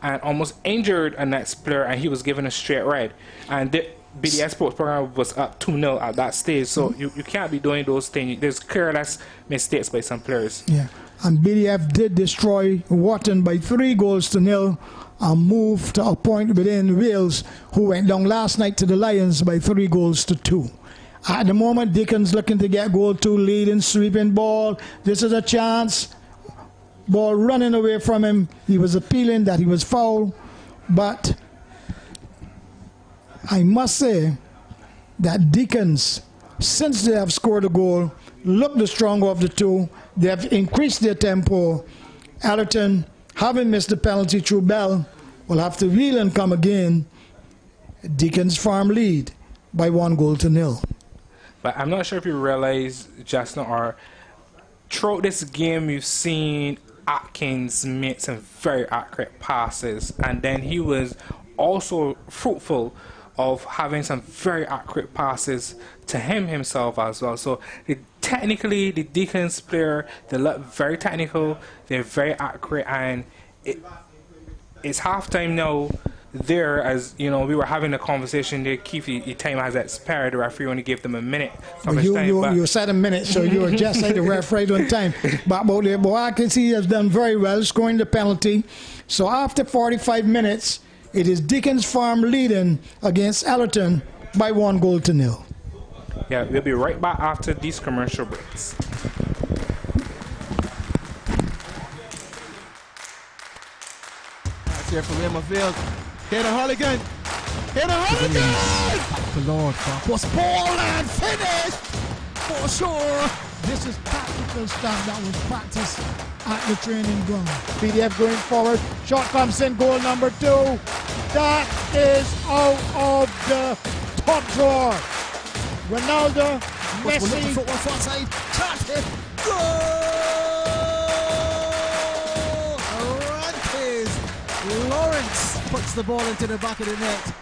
and almost injured a next player, and he was given a straight red. And the BDS Sports program was up 2-0 at that stage. So you can't be doing those things. There's careless mistakes by some players. Yeah. And BDF did destroy Wharton by 3-0 and moved to a point within Wales, who went down last night to the Lions by 3-2. At the moment, Deacons looking to get goal 2, leading, sweeping ball. This is a chance. Ball running away from him. He was appealing that he was fouled. But I must say that Deacons, since they have scored a goal, look the stronger of the two. They have increased their tempo. Ellerton, having missed the penalty through Bell, will have to reel and come again. Deacons farm lead by 1-0. But I'm not sure if you realize, Justin, or throughout this game, you've seen Atkins make some very accurate passes, and then he was also fruitful of having some very accurate passes to himself as well. So technically, the Deacons player, they look very technical, they're very accurate, and it's halftime now. There, as we were having a conversation there, Keith, the time has expired. The referee only gave them a minute. You said a minute, so you were just like the referee on time. But Atkins has done very well, scoring the penalty. So after 45 minutes, it is Deacons Farm leading against Ellerton by 1-0. Yeah, we'll be right back after these commercial breaks. That's here from Emmafield. Hit a Holligan! Hit a Holligan! The Lord, was ball and finish for sure. This is tactical stuff that was practiced at the training ground. PDF going forward. Shot comes in, goal number 2. That is out of the top drawer. Ronaldo, Messi. Football front side. Shot hit. Goal! Rantes. Lawrence puts the ball into the back of the net.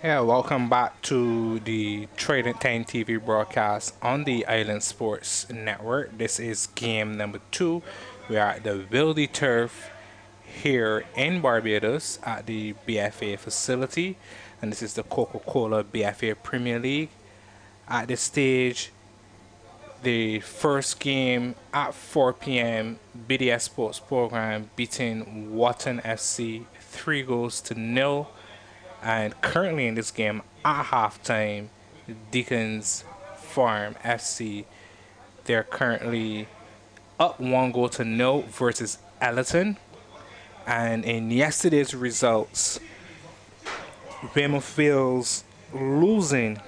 Yeah, welcome back to the Trading 10 TV broadcast on the Island Sports Network. This is game number two. We are at the Wildy Turf here in Barbados at the BFA facility, and this is the CocaCola BFA Premier League. At this stage, the first game at 4 p.m. BDS Sports Program beating Wharton FC 3 goals to nil. And currently in this game at halftime, Deacons Farm FC, they're currently up 1 goal to nil versus Ellerton. And in yesterday's results, Weymouth losing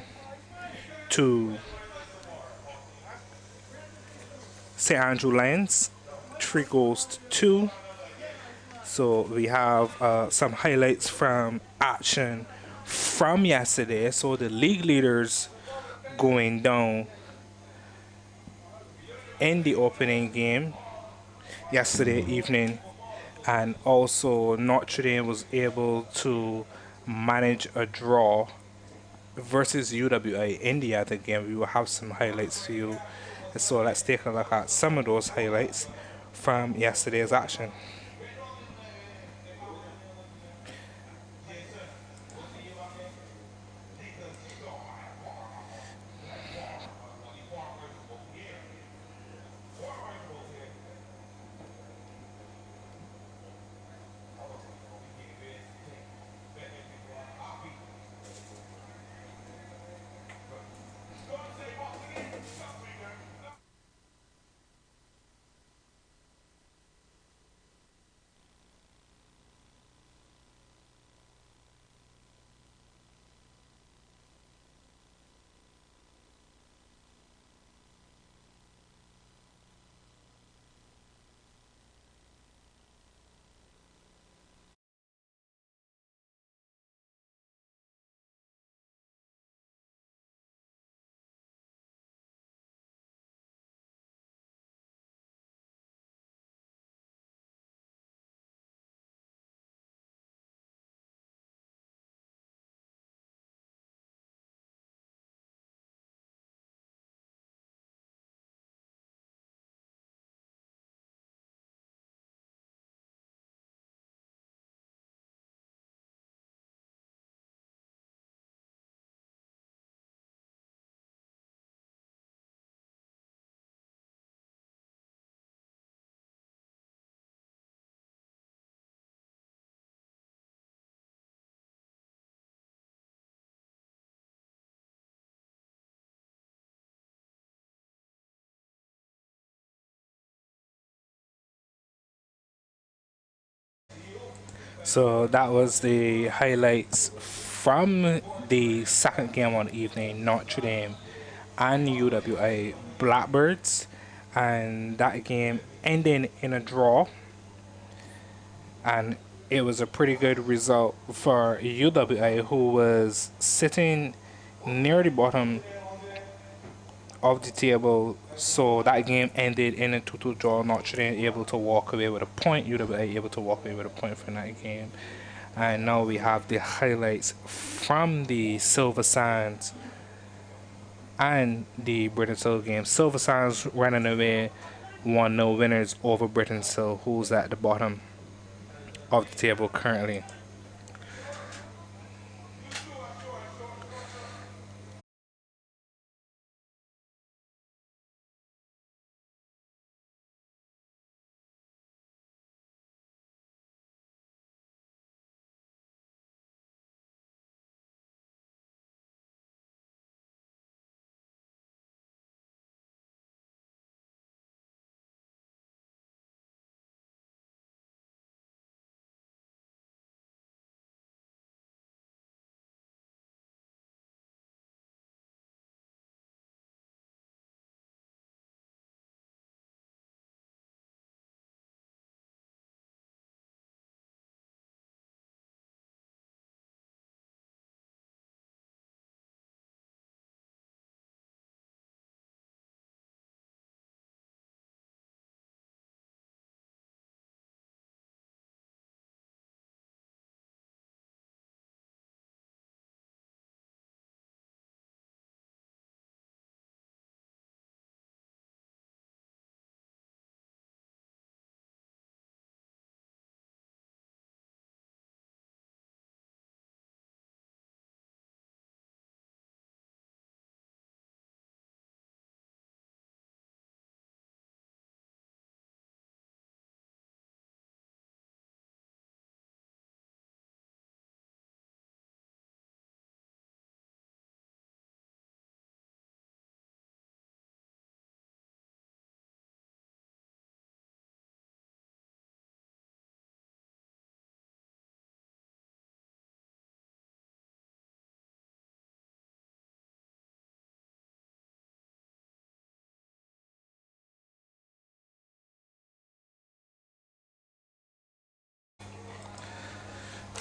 to St. Andrew Lions 3 goals to 2. So we have some highlights from action from yesterday. So the league leaders going down in the opening game yesterday evening, and also Notre Dame was able to manage a draw versus UWA in the other game. We will have some highlights for you. So let's take a look at some of those highlights from yesterday's action. So that was the highlights from the second game on the evening, Notre Dame and UWA Blackbirds, and that game ending in a draw. And it was a pretty good result for UWA, who was sitting near the bottom of the table. So that game ended in a 2-2 draw. Notre Dame able to walk away with a point. UWA able to walk away with a point from that game. And now we have the highlights from the Silver Sands and the Britain's game. Silver Sands running away 1-0 winners over Britain's, who's at the bottom of the table currently.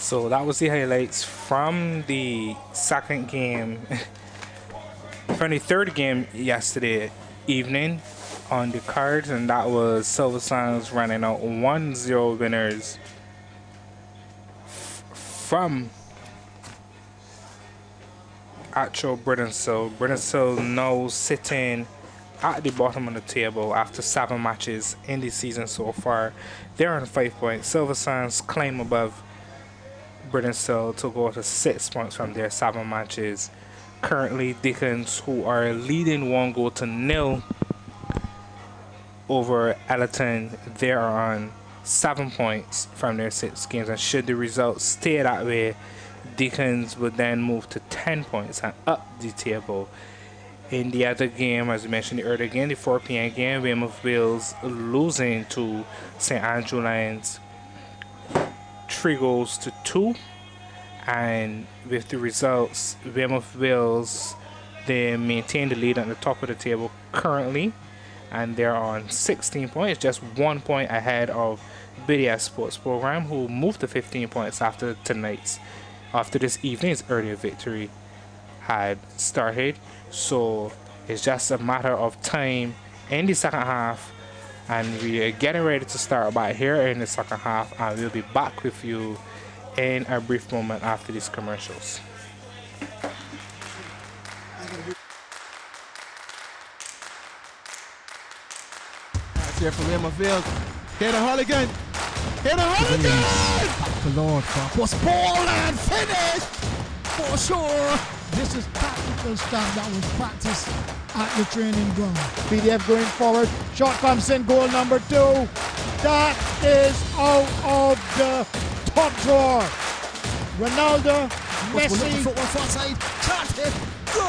So that was the highlights from the second game, from the third game yesterday evening on the cards, and that was Silver Sands running out 1-0 winners from actual Bridensill. Bridensill now sitting at the bottom of the table after 7 matches in the season so far. They're on 5 points. Silver Sands climb above Bridensill to go to 6 points from their 7 matches. Currently, Deacons, who are leading 1-0 over Ellerton, they are on 7 points from their 6 games, and should the results stay that way, Deacons would then move to 10 points and up the table. In the other game, as we mentioned earlier, again, the 4 p.m. game, Weymouth Wales losing to St. Andrew Lions 3-2, and with the results, Weymouth Wales, they maintain the lead at the top of the table currently, and they're on 16 points, just 1 point ahead of BDS Sports Program, who moved to 15 points after this evening's earlier victory had started. So it's just a matter of time in the second half, and we are getting ready to start back here in the second half, and we'll be back with you in a brief moment after these commercials. That's here for Weymouth Wales. Here the Holligan. Here the Holligan. The Lord was ball and finished for sure. This is tactical stuff that was practiced at the training ground. PDF going forward. Shot comes in, goal number 2. That is out of the top drawer. Ronaldo, Messi. Football far side. Can't hit. Goal!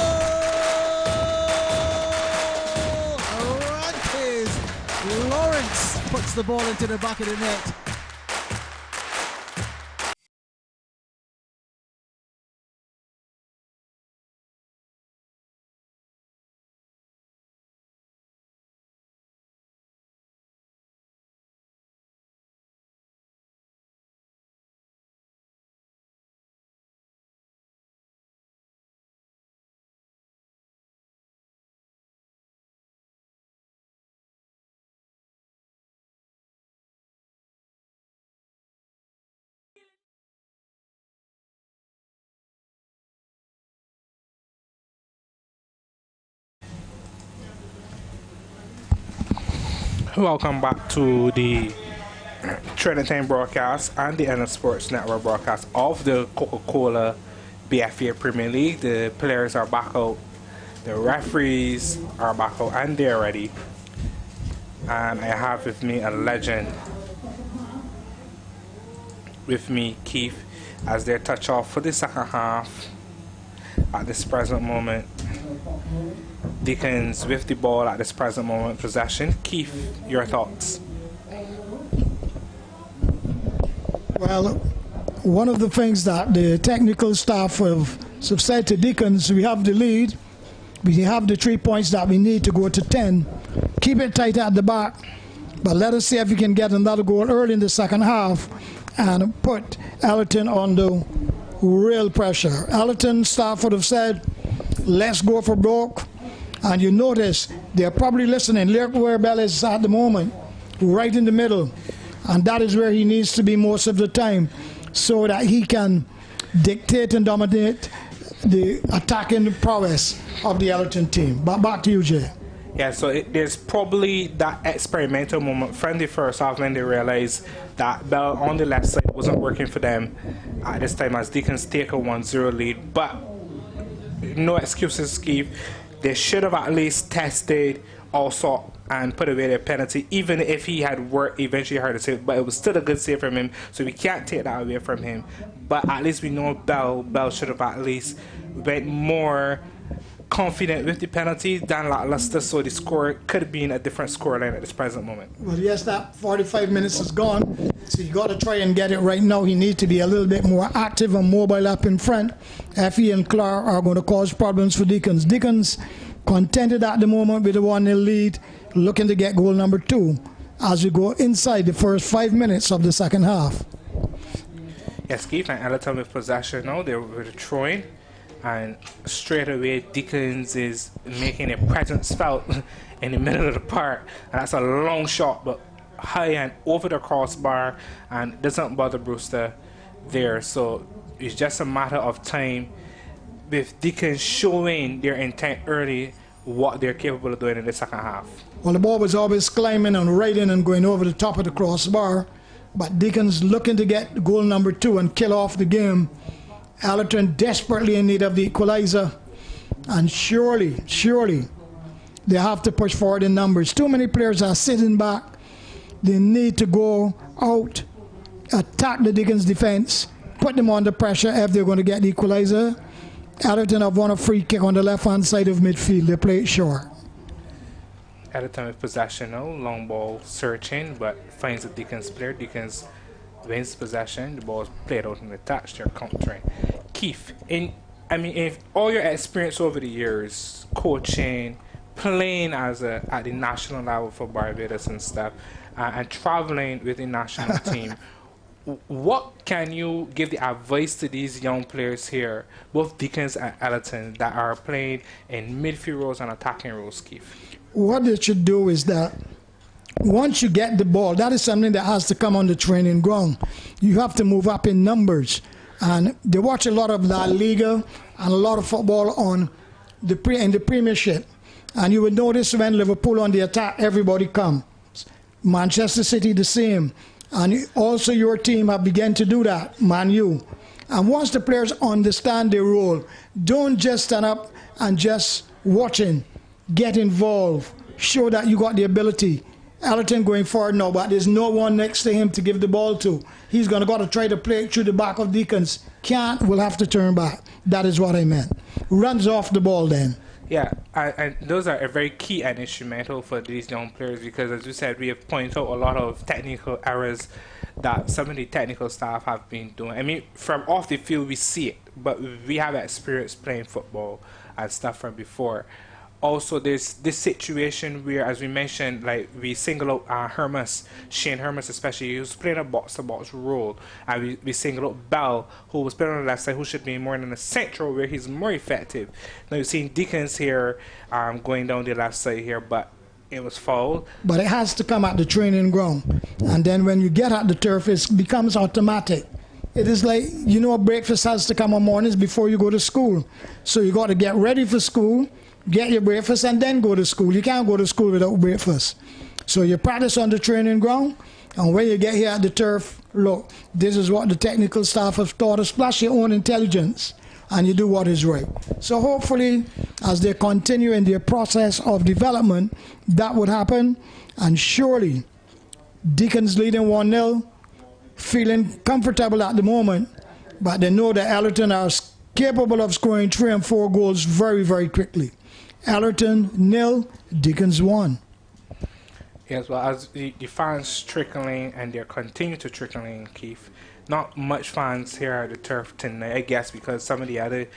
Rantes. Lawrence puts the ball into the back of the net. Welcome back to the Trinity broadcast and the NS Sports Network broadcast of the CocaCola BFA Premier League. The players are back out, the referees are back out, and they're ready. And I have with me a legend, with me Keith, as they touch off for the second half at this present moment. Deacons with the ball at this present moment possession. Keith, your thoughts? Well, one of the things that the technical staff have said to Deacons, we have the lead, we have the 3 points that we need to go to 10. Keep it tight at the back, but let us see if we can get another goal early in the second half and put Ellerton under real pressure. Ellerton staff would have said, let's go for broke. And you notice they're probably listening. Look where Bell is at the moment, right in the middle. And that is where he needs to be most of the time, so that he can dictate and dominate the attacking prowess of the Ellerton team. But back to you, Jay. Yeah, so there's probably that experimental moment from the first half when they realized that Bell on the left side wasn't working for them at this time, as Deacons take a 1-0 lead. But no excuses, Keith. They should have at least tested also and put away their penalty, even if he had worked eventually hard to save. But it was still a good save from him, so we can't take that away from him. But at least we know Bell should have at least went more confident with the penalty than lackluster, so the score could have been a different scoreline at this present moment. Well, yes, that 45 minutes is gone, so you got to try and get it right now. He needs to be a little bit more active and mobile up in front. Effie and Clark are going to cause problems for Deacons. Deacons contented at the moment with a 1-0 lead, looking to get goal number 2 as we go inside the first 5 minutes of the second half. Yes, Keith and Ellerton with possession now. They're with a throwing. And straight away, Deacons is making a presence felt in the middle of the park. And that's a long shot, but high and over the crossbar. And it doesn't bother Brewster there. So it's just a matter of time with Deacons showing their intent early, what they're capable of doing in the second half. Well, the ball was always climbing and riding and going over the top of the crossbar. But Deacons looking to get goal number 2 and kill off the game. Ellerton desperately in need of the equalizer. And surely, they have to push forward in numbers. Too many players are sitting back. They need to go out, attack the Deacons defense, put them under pressure if they're going to get the equalizer. Ellerton have won a free kick on the left-hand side of midfield. They play it short. Ellerton with possession now, long ball searching, but finds the Deacons player. Deacons wins possession. The ball is played out in the touch. They're countering. Keith, in all your experience over the years, coaching, playing at the national level for Barbados and stuff, and traveling with the national team, what can you give the advice to these young players here, both Deacons and Ellerton, that are playing in midfield roles and attacking roles, Keith? What they should do is that once you get the ball, that is something that has to come on the training ground. You have to move up in numbers. And they watch a lot of La Liga and a lot of football in the Premiership. And you will notice when Liverpool on the attack, everybody comes. Manchester City the same. And also your team have begun to do that, Man U. And once the players understand their role, don't just stand up and just watching. Get involved. Show that you got the ability. Ellerton going forward now, but there's no one next to him to give the ball to. He's going to go to try to play it through the back of Deacons. Can't, will have to turn back. That is what I meant. Runs off the ball then. Yeah, and those are a very key and instrumental for these young players because, as you said, we have pointed out a lot of technical errors that some of the technical staff have been doing. I mean, from off the field, we see it, but we have experience playing football and stuff from before. Also, there's this situation where, as we mentioned, like we single out Shane Hermas especially, he was playing a box-to-box role, and we single out Bell, who was playing on the left side, who should be more in the central where he's more effective. Now you've seen Deacons here going down the left side here, but it was fouled. But it has to come at the training ground, and then when you get at the turf, it becomes automatic. It is like, breakfast has to come on mornings before you go to school. So you got to get ready for school, get your breakfast, and then go to school. You can't go to school without breakfast. So you practice on the training ground, and when you get here at the turf, look, this is what the technical staff have taught us, plus your own intelligence, and you do what is right. So hopefully, as they continue in their process of development, that would happen, and surely Deacons leading 1-0, feeling comfortable at the moment, but they know that Ellerton are capable of scoring 3 and 4 goals very, very quickly. Ellerton 0, Deacons 1. Yes, well, as the fans trickling, and they continue to trickle in, Keith. Not much fans here at the turf tonight, I guess, because some of the other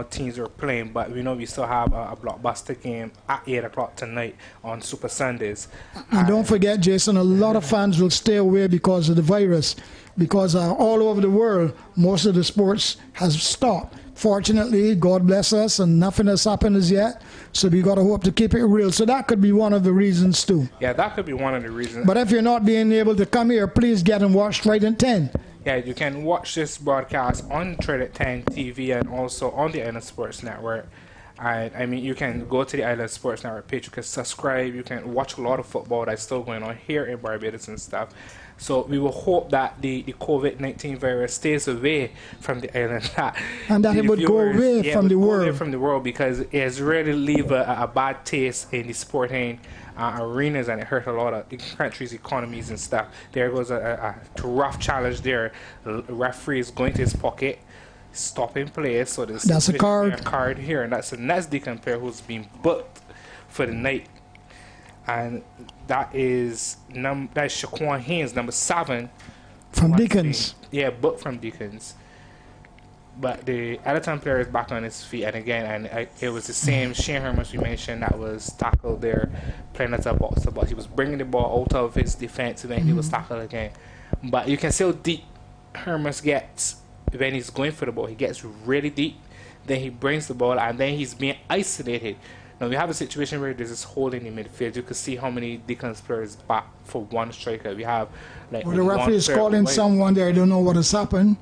teams are playing, but we know we still have a blockbuster game at 8 o'clock tonight on Super Sundays. And don't forget, Jason, a lot of fans will stay away because of the virus, because all over the world, most of the sports has stopped. Fortunately, God bless us, and nothing has happened as yet, so we got to hope to keep it real. So that could be one of the reasons too. Yeah, that could be one of the reasons. But if you're not being able to come here, please get and watch right at 10. Yeah, you can watch this broadcast on Trade at 10 TV and also on the Island Sports Network. I mean, you can go to the Island Sports Network page, you can subscribe, you can watch a lot of football that's still going on here in Barbados and stuff. So we will hope that the COVID-19 virus stays away from the island. And that it would go away from the world. Away from the world, because it has really leave a bad taste in the sporting arenas, and it hurt a lot of the country's economies and stuff. There goes a rough challenge there. The referee is going to his pocket, stopping play. So that's a card. A card here, and that's the next Deacon player who's been booked for the night. And that is Shaquan Haynes, number 7. From Deacons. Yeah, booked from Deacons. But the Ellerton player is back on his feet, and again, it was the same Shane Hermas we mentioned that was tackled there, playing at a box to box. He was bringing the ball out of his defense, and then he was tackled again. But you can still deep Hermes gets when he's going for the ball. He gets really deep, then he brings the ball, and then he's being isolated. Now we have a situation where there's this hole in the midfield. You can see how many Deacons players back for one striker. We have like Well, the referee is calling someone there. I don't know what has happened.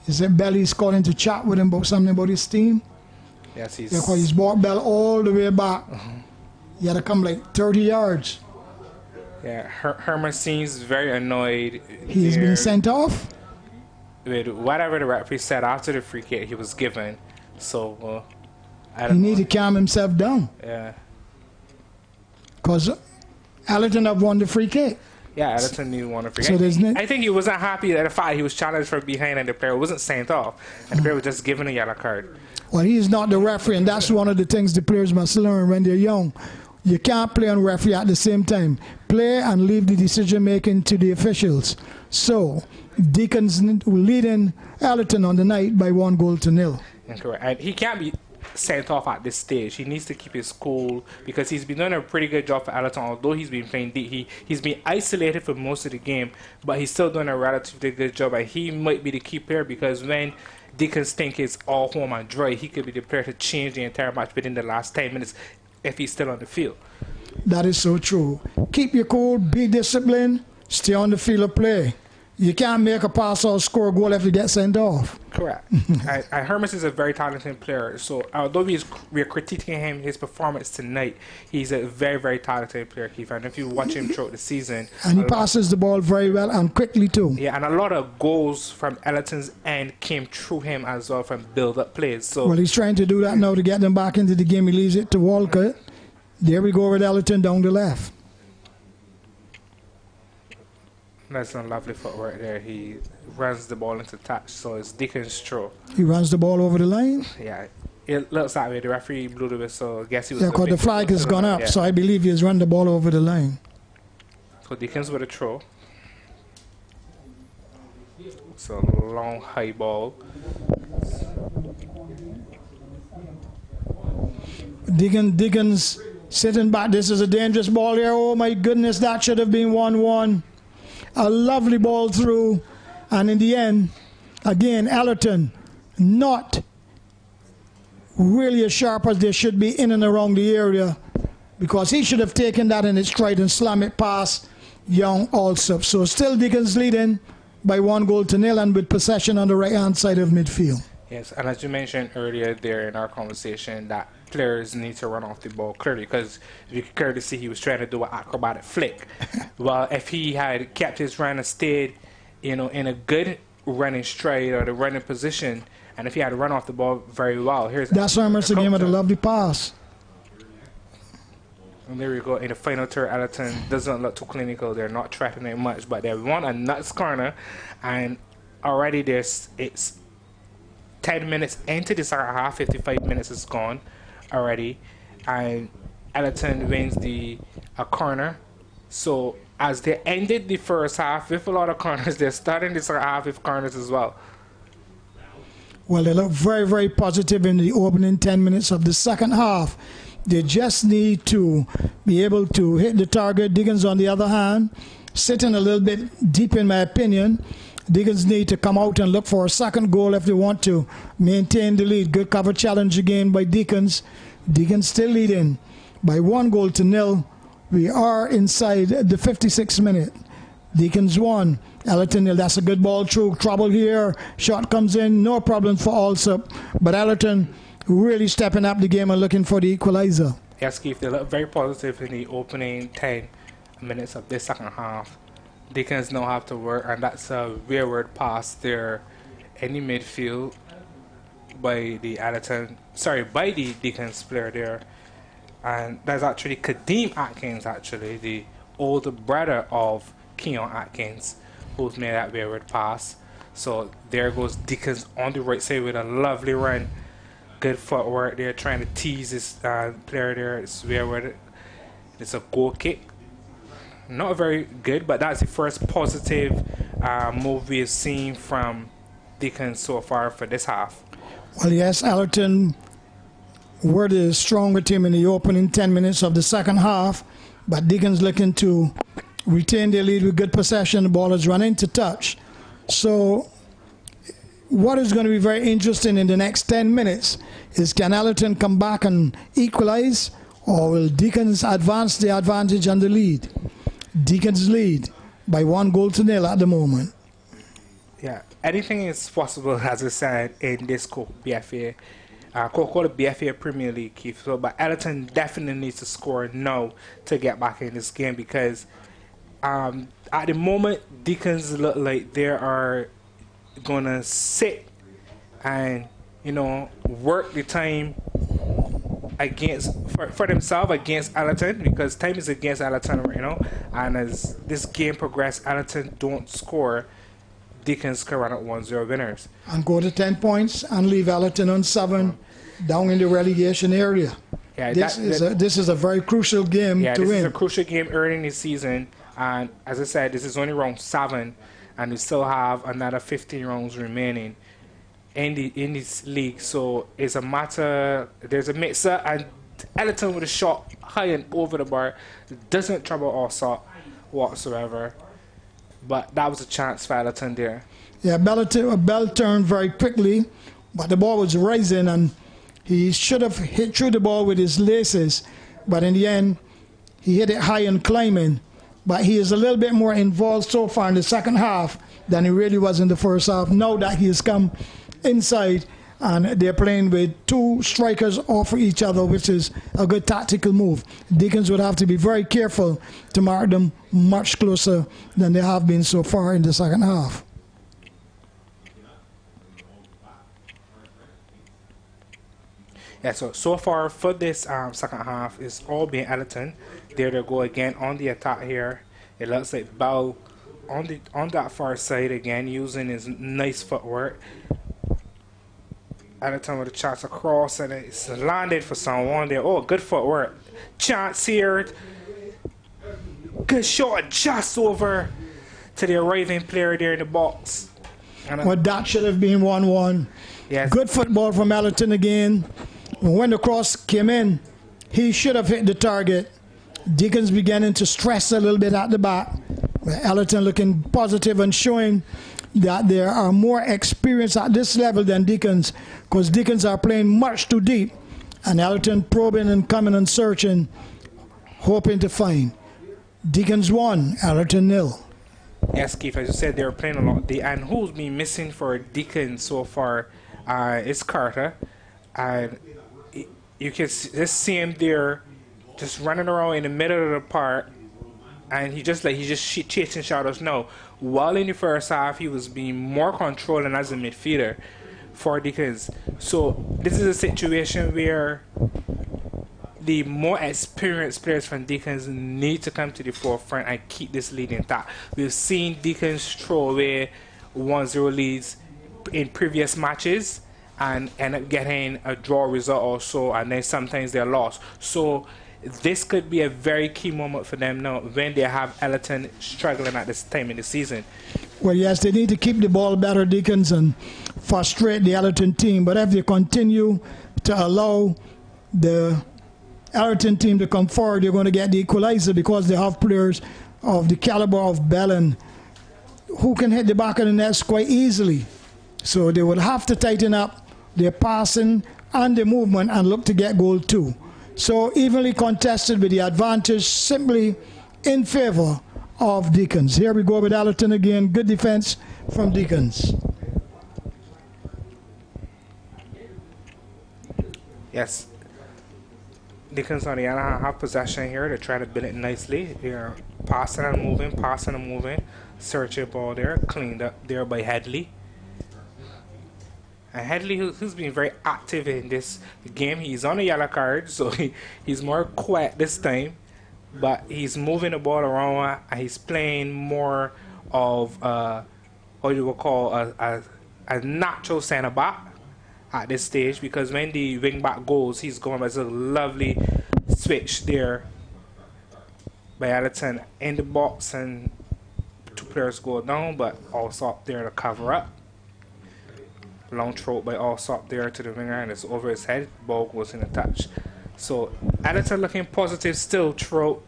He said Belly's calling to chat with him about something about his team. Yes, he's brought Bell all the way back. He had to come like 30 yards. Yeah, Herman seems very annoyed. He's been sent off? With whatever the referee said after the free kick he was given. So, he need to calm himself down. Yeah. Because Ellerton have won the free kick. Yeah, Ellerton need one to free so kick. I think he wasn't happy at the fact he was challenged from behind and the player wasn't sent off. And the player was just given a yellow card. Well, he's not the referee, and that's one of the things the players must learn when they're young. You can't play and referee at the same time. Play and leave the decision making to the officials. So, Deacons leading Ellerton on the night by 1-0. Correct. And he can't be sent off at this stage. He needs to keep his cool because he's been doing a pretty good job for Ellerton. Although he's been playing deep, he's been isolated for most of the game, but he's still doing a relatively good job. And he might be the key player because when Deacons think it's all home and dry, he could be the player to change the entire match within the last 10 minutes if he's still on the field. That is so true. Keep your cool, be disciplined, stay on the field of play. You can't make a pass or score a goal if you get sent off. Correct. And Hermes is a very talented player. So although we're critiquing him, his performance tonight, he's a very, very talented player, Keith. And if you watch him throughout the season... And he passes the ball very well and quickly too. Yeah, and a lot of goals from Ellerton's end came through him as well from build-up plays. So well, he's trying to do that now to get them back into the game. He leaves it to Walker. There we go with Ellerton down the left. That's a lovely footwork there. He runs the ball into touch, so it's Deacon's throw. He runs the ball over the line? Yeah. It looks that way. The referee blew the whistle. I guess he was... Yeah, because the flag has gone up, so I believe he's run the ball over the line. So Deacons with a throw. It's a long, high ball. Deacons sitting back. This is a dangerous ball here. Oh, my goodness, that should have been 1-1. A lovely ball through, and in the end, again, Ellerton not really as sharp as they should be in and around the area, because he should have taken that in his stride and slammed it past Young also. So still Deacons leading by 1-0 and with possession on the right-hand side of midfield. Yes, and as you mentioned earlier there in our conversation, that players need to run off the ball clearly, because you could clearly see he was trying to do an acrobatic flick. Well, if he had kept his run and stayed, in a good running stride or the running position, and if he had run off the ball very well, that's Hermes again with a lovely pass. And there we go. In the final third, Ellerton doesn't look too clinical. They're not threatening much, but they want a nuts corner, and already it's 10 minutes into the second half. 55 minutes is gone already, and Ellerton wins a corner. So as they ended the first half with a lot of corners, they're starting the second half with corners as well. Well, they look very, very positive in the opening 10 minutes of the second half. They just need to be able to hit the target. Deacons, on the other hand, sitting a little bit deep, in my opinion. Deacons need to come out and look for a second goal if they want to maintain the lead. Good cover challenge again by Deacons. Deacons still leading by 1-0. We are inside the 56th minute. Deacons 1, Ellerton 0. That's a good ball through. Trouble here. Shot comes in. No problem for Allsup. But Ellerton really stepping up the game and looking for the equalizer. Yes, Keith, they look very positive in the opening 10 minutes of this second half. Deacons now have to work, and that's a rearward pass there in the midfield by the Deacons player there. And that's actually Kadeem Atkins, the older brother of Keon Atkins, who's made that rearward pass. So there goes Deacons on the right side with a lovely run. Good footwork there, trying to tease this player there. It's rearward. It's a goal kick. Not very good, but that's the first positive move we've seen from Deacons so far for this half. Well, yes, Ellerton were the stronger team in the opening 10 minutes of the second half, but Deacons looking to retain their lead with good possession. The ball is running to touch. So what is going to be very interesting in the next 10 minutes is, can Ellerton come back and equalize, or will Deacons advance the advantage and the lead? Deacons lead by 1-0 at the moment. Yeah, anything is possible, as I said, in this Coca-Cola BFA Premier League, Keith. So, but Ellerton definitely needs to score now to get back in this game, because at the moment, Deacons look like they are going to sit and, work the time for themselves against Ellerton, because time is against Ellerton right now. And as this game progresses, Ellerton don't score, Deacons can run at 1-0 winners. And go to 10 points and leave Ellerton on 7 down in the relegation area. Yeah, this is a very crucial game to win. Yeah, this is a crucial game early in the season. And as I said, this is only round 7, and we still have another 15 rounds remaining in this league. So it's a matter, there's a mixer, and Ellerton with a shot high and over the bar doesn't trouble Allsop whatsoever. But that was a chance for Ellerton there. Yeah, Bell turned very quickly, but the ball was rising, and he should have hit through the ball with his laces, but in the end, he hit it high and climbing. But he is a little bit more involved so far in the second half than he really was in the first half. Now that he has come inside, and they're playing with 2 strikers off each other, which is a good tactical move. Deacons would have to be very careful to mark them much closer than they have been so far in the second half. Yeah, so far for this second half, it's all being Ellerton. There they go again on the attack here. It looks like Bell on that far side again, using his nice footwork. Ellerton with a chance across, and it's landed for someone there. Oh, good footwork. Chance here. Good shot just over to the arriving player there in the box. Well, that should have been 1-1. Yes. Good football from Ellerton again. When the cross came in, he should have hit the target. Deacons beginning to stress a little bit at the back. Ellerton looking positive and showing that there are more experience at this level than Deacons, because Deacons are playing much too deep, and Ellerton probing and coming and searching, hoping to find. Deacons 1, Ellerton 0. Yes, Keith, as you said, they're playing a lot. And who's been missing for Deacons so far is Carter. And you can just see him there just running around in the middle of the park, and he's just chasing shadows now. While in the first half, he was being more controlling as a midfielder for Deacons. So this is a situation where the more experienced players from Deacons need to come to the forefront and keep this lead intact. We've seen Deacons throw away 1-0 leads in previous matches and end up getting a draw result or so, and then sometimes they're lost. So this could be a very key moment for them now when they have Ellerton struggling at this time in the season. Well, yes, they need to keep the ball better, Deacons, and frustrate the Ellerton team. But if they continue to allow the Ellerton team to come forward, they're going to get the equalizer, because they have players of the caliber of Bellin who can hit the back of the net quite easily. So they will have to tighten up their passing and their movement and look to get goal too. So evenly contested, with the advantage simply in favor of Deacons. Here we go with Ellerton again. Good defense from Deacons. Yes. Deacons on the other hand have possession here. They're trying to build it nicely. They're passing and moving. Searching ball there. Cleaned up there by Headley. And Headley, who's been very active in this game, he's on a yellow card, so he's more quiet this time. But he's moving the ball around, and he's playing more of what you would call a natural centre back at this stage, because when the wing back goes, he's going as a lovely switch there by Ellerton in the box, and 2 players go down, but also up there to cover up. Long throw by Allsop there to the winger, and it's over his head. Ball goes in a touch. So Ellerton looking positive still throughout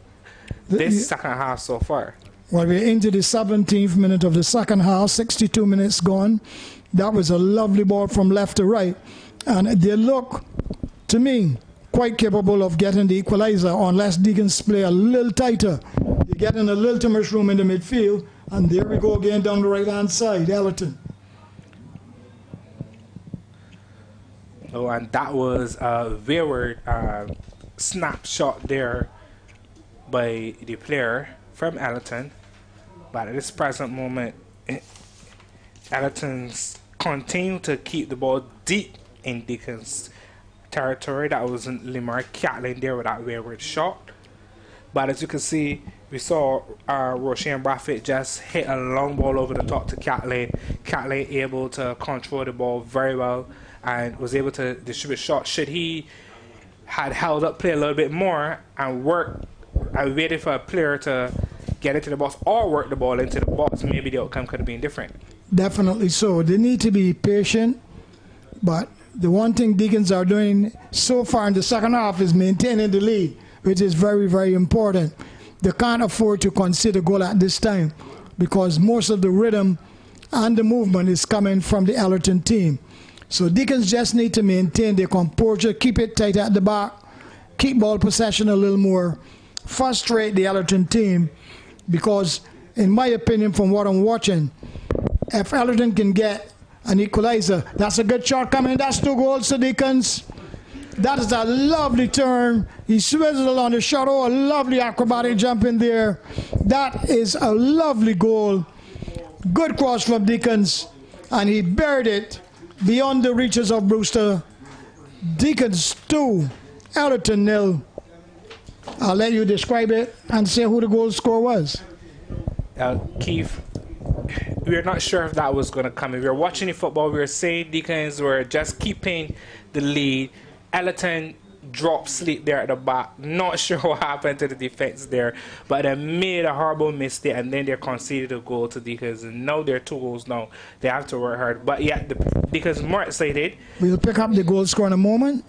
this second half so far. Well, we're into the 17th minute of the second half, 62 minutes gone. That was a lovely ball from left to right. And they look, to me, quite capable of getting the equalizer unless Deacons play a little tighter. They get in a little too much room in the midfield, and there we go again down the right-hand side, Ellerton. Oh, and that was a wayward snapshot there by the player from Ellerton. But at this present moment, Ellerton's continue to keep the ball deep in Deacons' territory. That was Lamar Catlin there with that wayward shot. But as you can see, we saw Roshan Braffett just hit a long ball over the top to Catlin. Catlin able to control the ball very well and was able to distribute shots. Should he had held up play a little bit more and worked and waited for a player to get into the box or work the ball into the box, maybe the outcome could have been different. Definitely so. They need to be patient, but the one thing Deacons are doing so far in the second half is maintaining the lead, which is very, very important. They can't afford to concede a goal at this time because most of the rhythm and the movement is coming from the Ellerton team. So Deacons just need to maintain their composure, keep it tight at the back, keep ball possession a little more, frustrate the Ellerton team, because in my opinion, from what I'm watching, if Ellerton can get an equalizer, that's a good shot coming. That's 2 goals to Deacons. That is a lovely turn. He swizzled on the shot. Oh, a lovely acrobatic jump in there. That is a lovely goal. Good cross from Deacons, and he buried it beyond the reaches of Brewster. Deacons 2, Ellerton 0. I'll let you describe it and say who the goal scorer was. Keith, we're not sure if that was going to come. If we were watching the football, we were saying Deacons were just keeping the lead. Ellerton dropped sleep there at the back. Not sure what happened to the defense there, but they made a horrible mistake, and then they conceded a goal to Deacons. And now they're 2 goals now. They have to work hard. But yeah, the Deacons more excited. We'll pick up the goal score in a moment.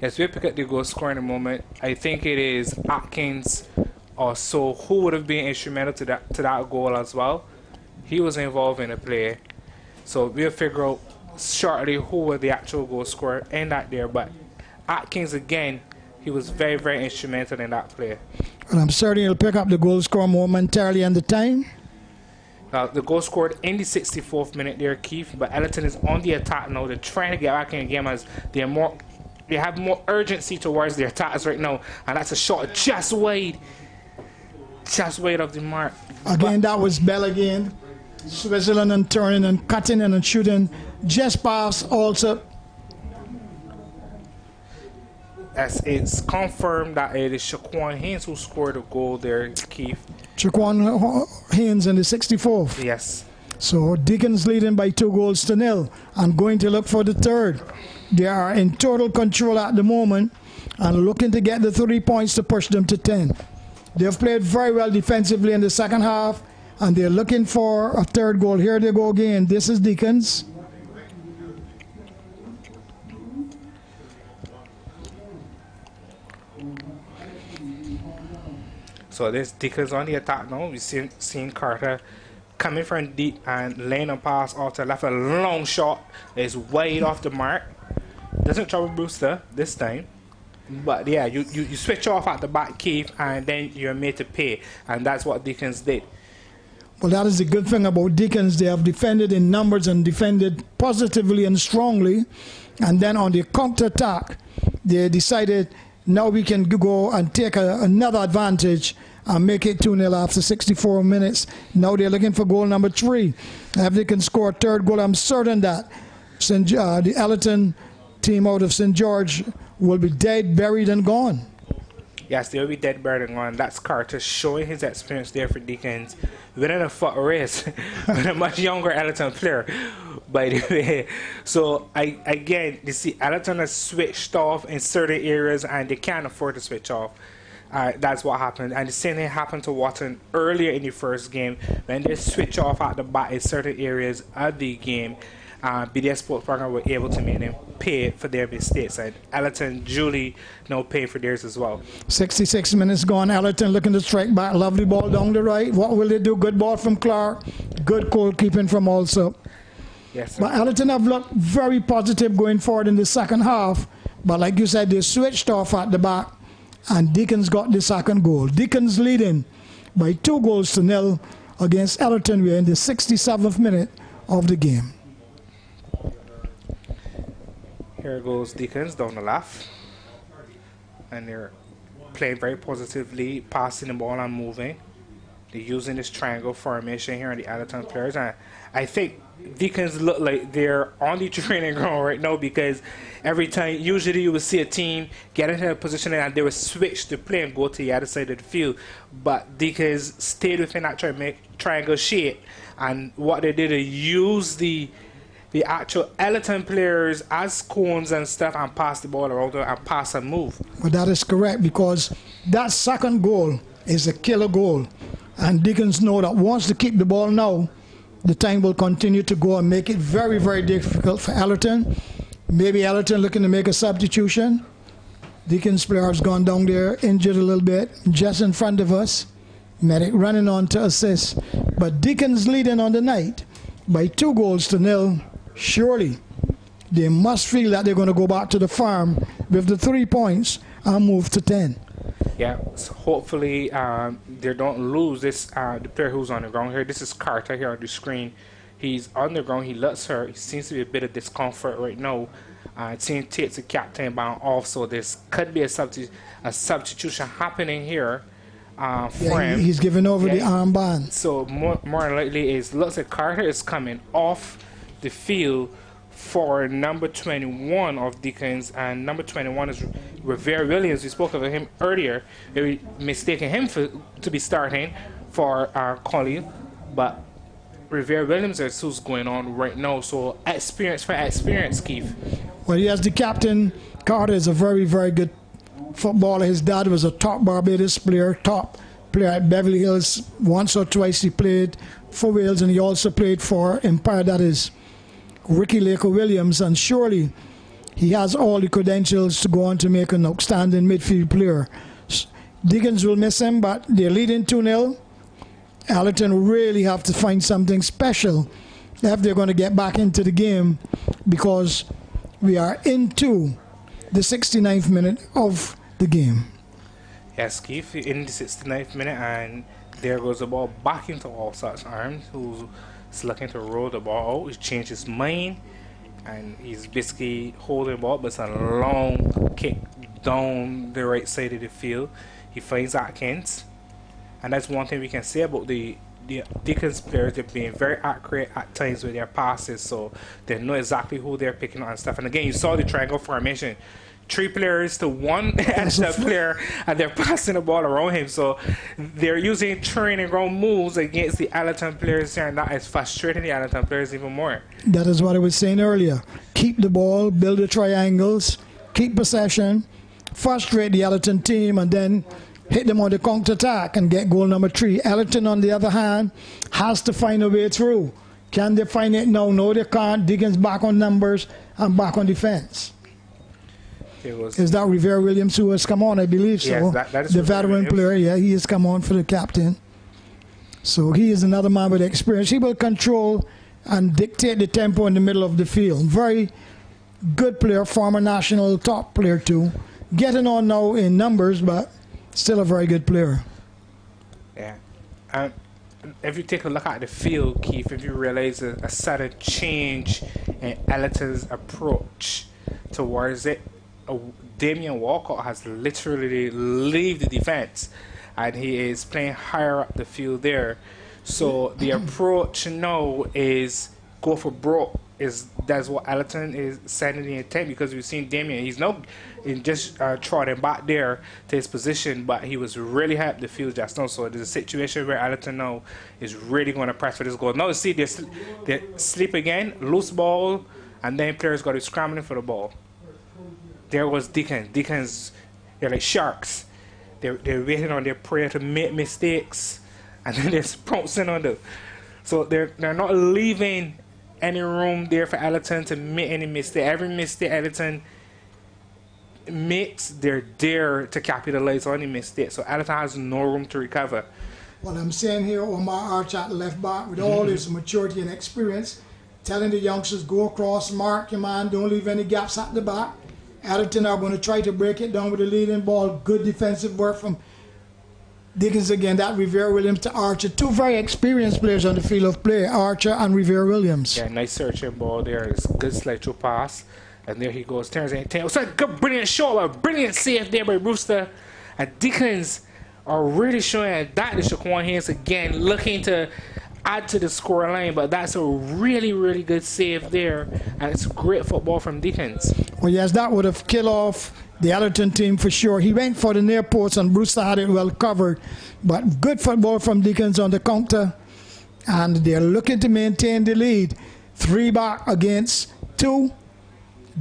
Yes, we'll pick up the goal score in a moment. I think it is Atkins or so who would have been instrumental to that goal as well. He was involved in the play. So we'll figure out shortly who was the actual goal scorer in that there. But Atkins, again, he was very, very instrumental in that play. And I'm certain he'll pick up the goal score momentarily in the time. The goal scored in the 64th minute there, Keith. But Ellerton is on the attack now. They're trying to get back in the game as they have more urgency towards their attacks right now. And that's a shot just wide of the mark. Again, that was Bell again. Switzerland and turning and cutting and shooting just past also. As it's confirmed that it is Shaquan Haynes who scored the goal there, Keith. Shaquan Haynes in the 64th. Yes. So Deacons leading by 2 goals to 0 and going to look for the third. They are in total control at the moment and looking to get the 3 points to push them to 10. They've played very well defensively in the second half, and they're looking for a third goal. Here they go again. This is Deacons. So this Deacons on the attack now. We've seen Carter coming from deep and laying a pass off to left. A long shot is wide off the mark. Doesn't trouble Brewster this time. But yeah, you switch off at the back, Keith, and then you're made to pay. And that's what Deacons did. Well, that is the good thing about Deacons. They have defended in numbers and defended positively and strongly. And then on the counter-attack, they decided now we can go and take another advantage and make it 2-0 after 64 minutes. Now they're looking for goal number 3. If they can score a third goal, I'm certain that the Ellerton team out of St. George will be dead, buried, and gone. Yes, they'll be dead, buried, and gone. That's Carter showing his experience there for Deacons. Winning a foot race with a much younger Ellerton player, by the way. So, again, you see, Ellerton has switched off in certain areas, and they can't afford to switch off. That's what happened. And the same thing happened to Watson earlier in the first game, when they switch off at the back in certain areas of the game. BDS Sports Program were able to make them pay for their mistakes, and Ellerton duly now paying for theirs as well. 66 minutes gone. Ellerton looking to strike back. Lovely ball down the right. What will they do? Good ball from Clark. Good goalkeeping from also. Yes, sir. But Ellerton have looked very positive going forward in the second half. But like you said, they switched off at the back, and Deacons got the second goal. Deacons leading by 2-0 against Ellerton. We're in the 67th minute of the game. Here goes Deacons down the left. And they're playing very positively, passing the ball and moving. They're using this triangle formation here on the Ellerton players. And I think Deacons look like they're on the training ground right now, because every time, usually you would see a team get into a position and they would switch to play and go to the other side of the field. But Deacons stayed within that triangle shape. And what they did is use the actual Ellerton players as cones and stuff and pass the ball around and pass and move. Well, that is correct, because that second goal is a killer goal. And Deacons know that once they keep the ball now, the time will continue to go and make it very, very difficult for Ellerton. Maybe Ellerton looking to make a substitution. Deacons player has gone down there, injured a little bit, just in front of us. Medic running on to assist. But Deacons leading on the night by 2-0. Surely they must feel that they're going to go back to the farm with the 3 points and move to 10. Yeah, so hopefully they don't lose this. The player who's on the ground here, this is Carter here on the screen. He's on the ground, he looks hurt. He seems to be a bit of discomfort right now. Team takes the captain bound off, so this could be a substitution happening here for him. He's giving over the armband. So more than likely, looks like Carter is coming off the field for number 21 of Deacons, and number 21 is Revere Williams. We spoke of him earlier. They were mistaking him to be starting for Collie, but Revere Williams is who's going on right now. So experience for experience, Keith. Well, yes, the captain, Carter, is a very, very good footballer. His dad was a top Barbados player, top player at Beverly Hills. Once or twice he played for Wales, and he also played for Empire, that is Ricky Laker Williams, and surely he has all the credentials to go on to make an outstanding midfield player. Deacons will miss him, but they're leading 2-0. Ellerton really have to find something special if they're going to get back into the game, because we are into the 69th minute of the game. Yes, Keith, in the 69th minute, and there goes the ball back into Allstar's arms, who's looking to roll the ball out. He's changed his mind, and he's basically holding the ball, but it's a long kick down the right side of the field. He finds Atkins, and that's one thing we can say about the Deacons players. They're being very accurate at times with their passes, so they know exactly who they're picking on and stuff. And again, you saw the triangle formation. 3 players to 1 extra player, and they're passing the ball around him. So they're using training ground moves against the Ellerton players here, and that is frustrating the Ellerton players even more. That is what I was saying earlier. Keep the ball, build the triangles, keep possession, frustrate the Ellerton team, and then hit them on the counter-attack and get goal number 3. Ellerton, on the other hand, has to find a way through. Can they find it? No, they can't. Deacons back on numbers and back on defense. Is that Revere Williams who has come on? I believe so. Yes, that is the veteran player. Yeah, he has come on for the captain. So he is another man with experience. He will control and dictate the tempo in the middle of the field. Very good player, former national top player too. Getting on now in numbers, but still a very good player. Yeah. If you take a look at the field, Keith, if you realize a sudden change in Ellerton's approach towards it, Damien Walcott has literally left the defense, and he is playing higher up the field there. So the approach now is go for broke. That's what Ellerton is sending the intent, because we've seen Damien. He's now just trotting back there to his position, but he was really high up the field just now. So there's a situation where Ellerton now is really going to press for this goal. Now you see they slip again, loose ball, and then players got to scrambling for the ball. There was Deacons. Deacons, they're like sharks. They're waiting on their prey to make mistakes, and then they're pouncing on them. So they're not leaving any room there for Ellerton to make any mistake. Every mistake Ellerton makes, they're there to capitalize on the mistake. So Ellerton has no room to recover. Well, I'm saying here, Omar Arch at left back, with all his maturity and experience, telling the youngsters, go across, mark your man, don't leave any gaps at the back. Ellerton are going to try to break it down with the leading ball. Good defensive work from Deacons again. That Revere Williams to Archer. Two very experienced players on the field of play, Archer and Revere Williams. Yeah, nice searching ball there. It's a good slide through pass. And there he goes. Turns in. It's a good, brilliant shot. A brilliant save there by Brewster. And Deacons are really showing that the Shaquan Haynes again looking to add to the score line, but that's a really, really good save there, and it's great football from Deacons. Well, yes, that would have killed off the Ellerton team for sure. He went for the near post, and Brewster had it well covered, but good football from Deacons on the counter, and they're looking to maintain the lead. 3 back against 2.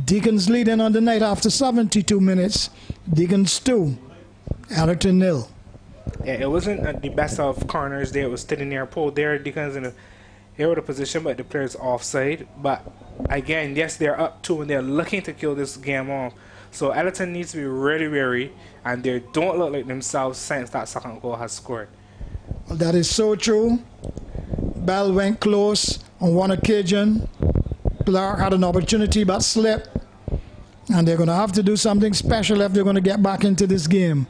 Deacons leading on the night after 72 minutes. Deacons 2, Ellerton 0. Yeah, it wasn't the best of corners there. It was still in their pole there. Deacons in a hero position, but the player's offside. But again, yes, they're up 2 and they're looking to kill this game off. So Ellerton needs to be really wary, and they don't look like themselves since that second goal has scored. Well, that is so true. Bell went close on one occasion. Clark had an opportunity but slipped. And they're going to have to do something special if they're going to get back into this game.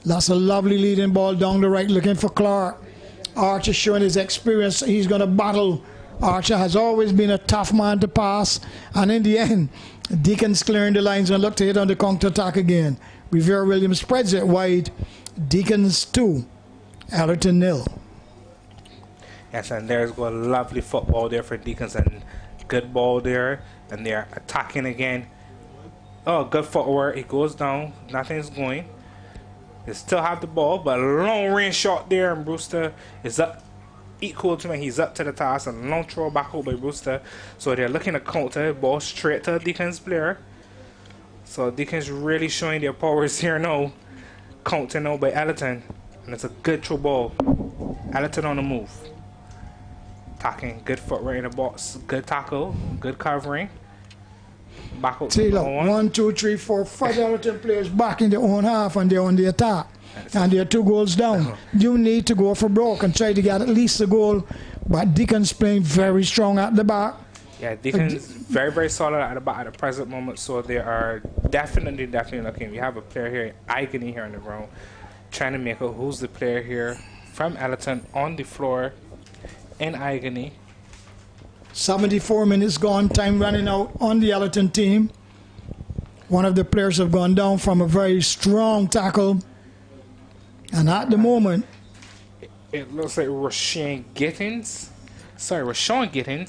That's a lovely leading ball down the right looking for Clark. Archer showing his experience. He's going to battle. Archer has always been a tough man to pass. And in the end, Deacons clearing the lines and look to hit on the counter-attack again. Revere Williams spreads it wide. Deacons 2, Ellerton 0. Yes, and there's got lovely football there for Deacons and good ball there. And they're attacking again. Oh, good footwork. He goes down. Nothing's going. They still have the ball, but a long range shot there, and Brewster is up equal to him. He's up to the task, and long throw back out by Brewster. So they're looking to counter, ball straight to a Deacons player. So Deacons really showing their powers here now. Counter now by Ellerton, and it's a good throw ball. Ellerton on the move. Attacking, good footwork in the box, good tackle, good covering. Back out See, look, 1, 2, 3, 4, 5 Ellerton players back in their own half, and they're on the attack. And they're 2 goals down. You need to go for broke and try to get at least a goal. But Deacons playing very strong at the back. Yeah, Deacons very, very solid at the back at the present moment. So they are definitely looking. We have a player here, Agony here on the ground, trying to make out who's the player here from Ellerton on the floor in Agony. 74 minutes gone, time running out on the Ellerton team. One of the players have gone down from a very strong tackle. And at the moment, it looks like Rashawn Gittins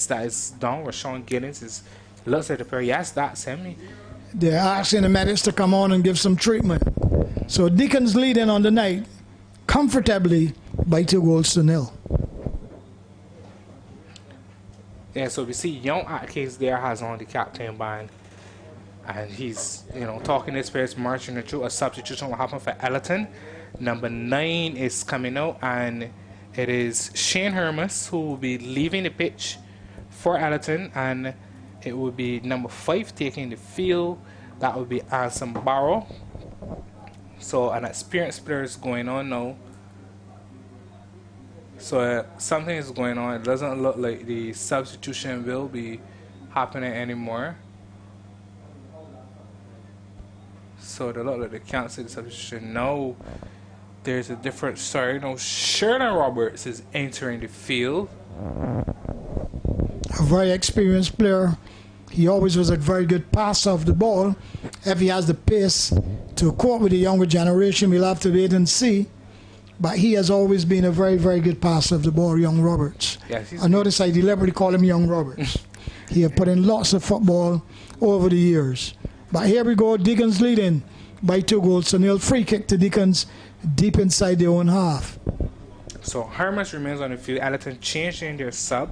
that is down. Rashawn Gittins looks like the player. Yes, that's him. They're asking the medics to come on and give some treatment. So Deacons leading on the night comfortably by 2 goals to 0. Yeah, so we see young Atkins there has on the captain band, and he's talking his players, marching through. A substitution will happen for Ellerton. Number 9 is coming out, and it is Shane Hermes who will be leaving the pitch for Ellerton, and it will be number 5 taking the field. That will be Anson Barrow. So an experienced player is going on now. So something is going on. It doesn't look like the substitution will be happening anymore. So they look like they cancel the substitution. No, there's a different story. No, Sherman Roberts is entering the field. A very experienced player. He always was a very good passer of the ball. If he has the pace to cope with the younger generation, we'll have to wait and see. But he has always been a very, very good passer of the ball, young Roberts. Yes, I notice I deliberately call him young Roberts. He has put in lots of football over the years. But here we go, Deacons leading by 2 goals to 0. Free kick to Deacons deep inside their own half. So Hermes remains on the field. Ellerton changing their sub.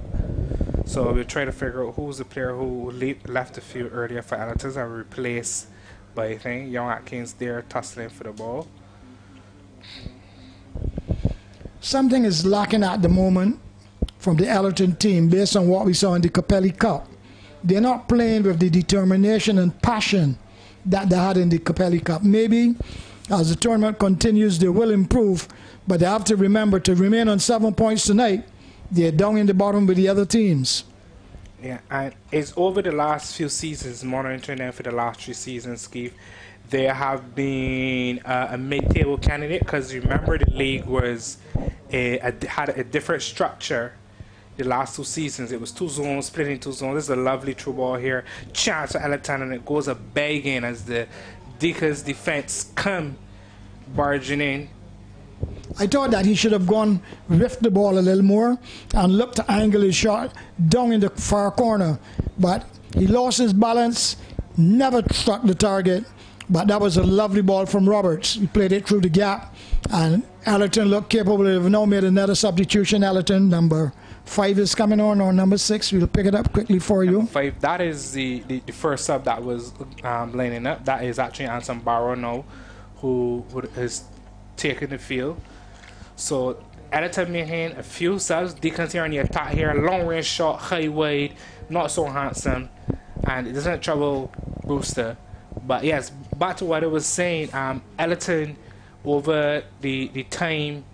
So we'll try to figure out who's the player who left the field earlier for Ellerton and replaced by young Atkins there tussling for the ball. Something is lacking at the moment from the Ellerton team based on what we saw in the Capelli Cup. They're not playing with the determination and passion that they had in the Capelli Cup. Maybe as the tournament continues, they will improve, but they have to remember to remain on 7 points tonight. They're down in the bottom with the other teams. Yeah, and it's over the last few seasons, monitoring them for the last 3 seasons, Keith. There have been a mid-table candidate because remember the league was had a different structure the last 2 seasons. It was 2 zones, split in 2 zones. This is a lovely through ball here. Chance for Ellerton, and it goes a begging as the Deacons defense come barging in. I thought that he should have gone with the ball a little more and looked to angle his shot down in the far corner. But he lost his balance, never struck the target. But that was a lovely ball from Roberts. He played it through the gap. And Ellerton looked capable of now made another substitution. Ellerton, number 5 is coming on, or number 6. We'll pick it up quickly for you. 5, that is the first sub that was lining up. That is actually Anson Barrow now, who is taking the field. So Ellerton making a few subs. Deacons here on the attack here. Long range shot, high wide, not so handsome. And it doesn't trouble Brewster. But yes, back to what I was saying, Ellerton over the time,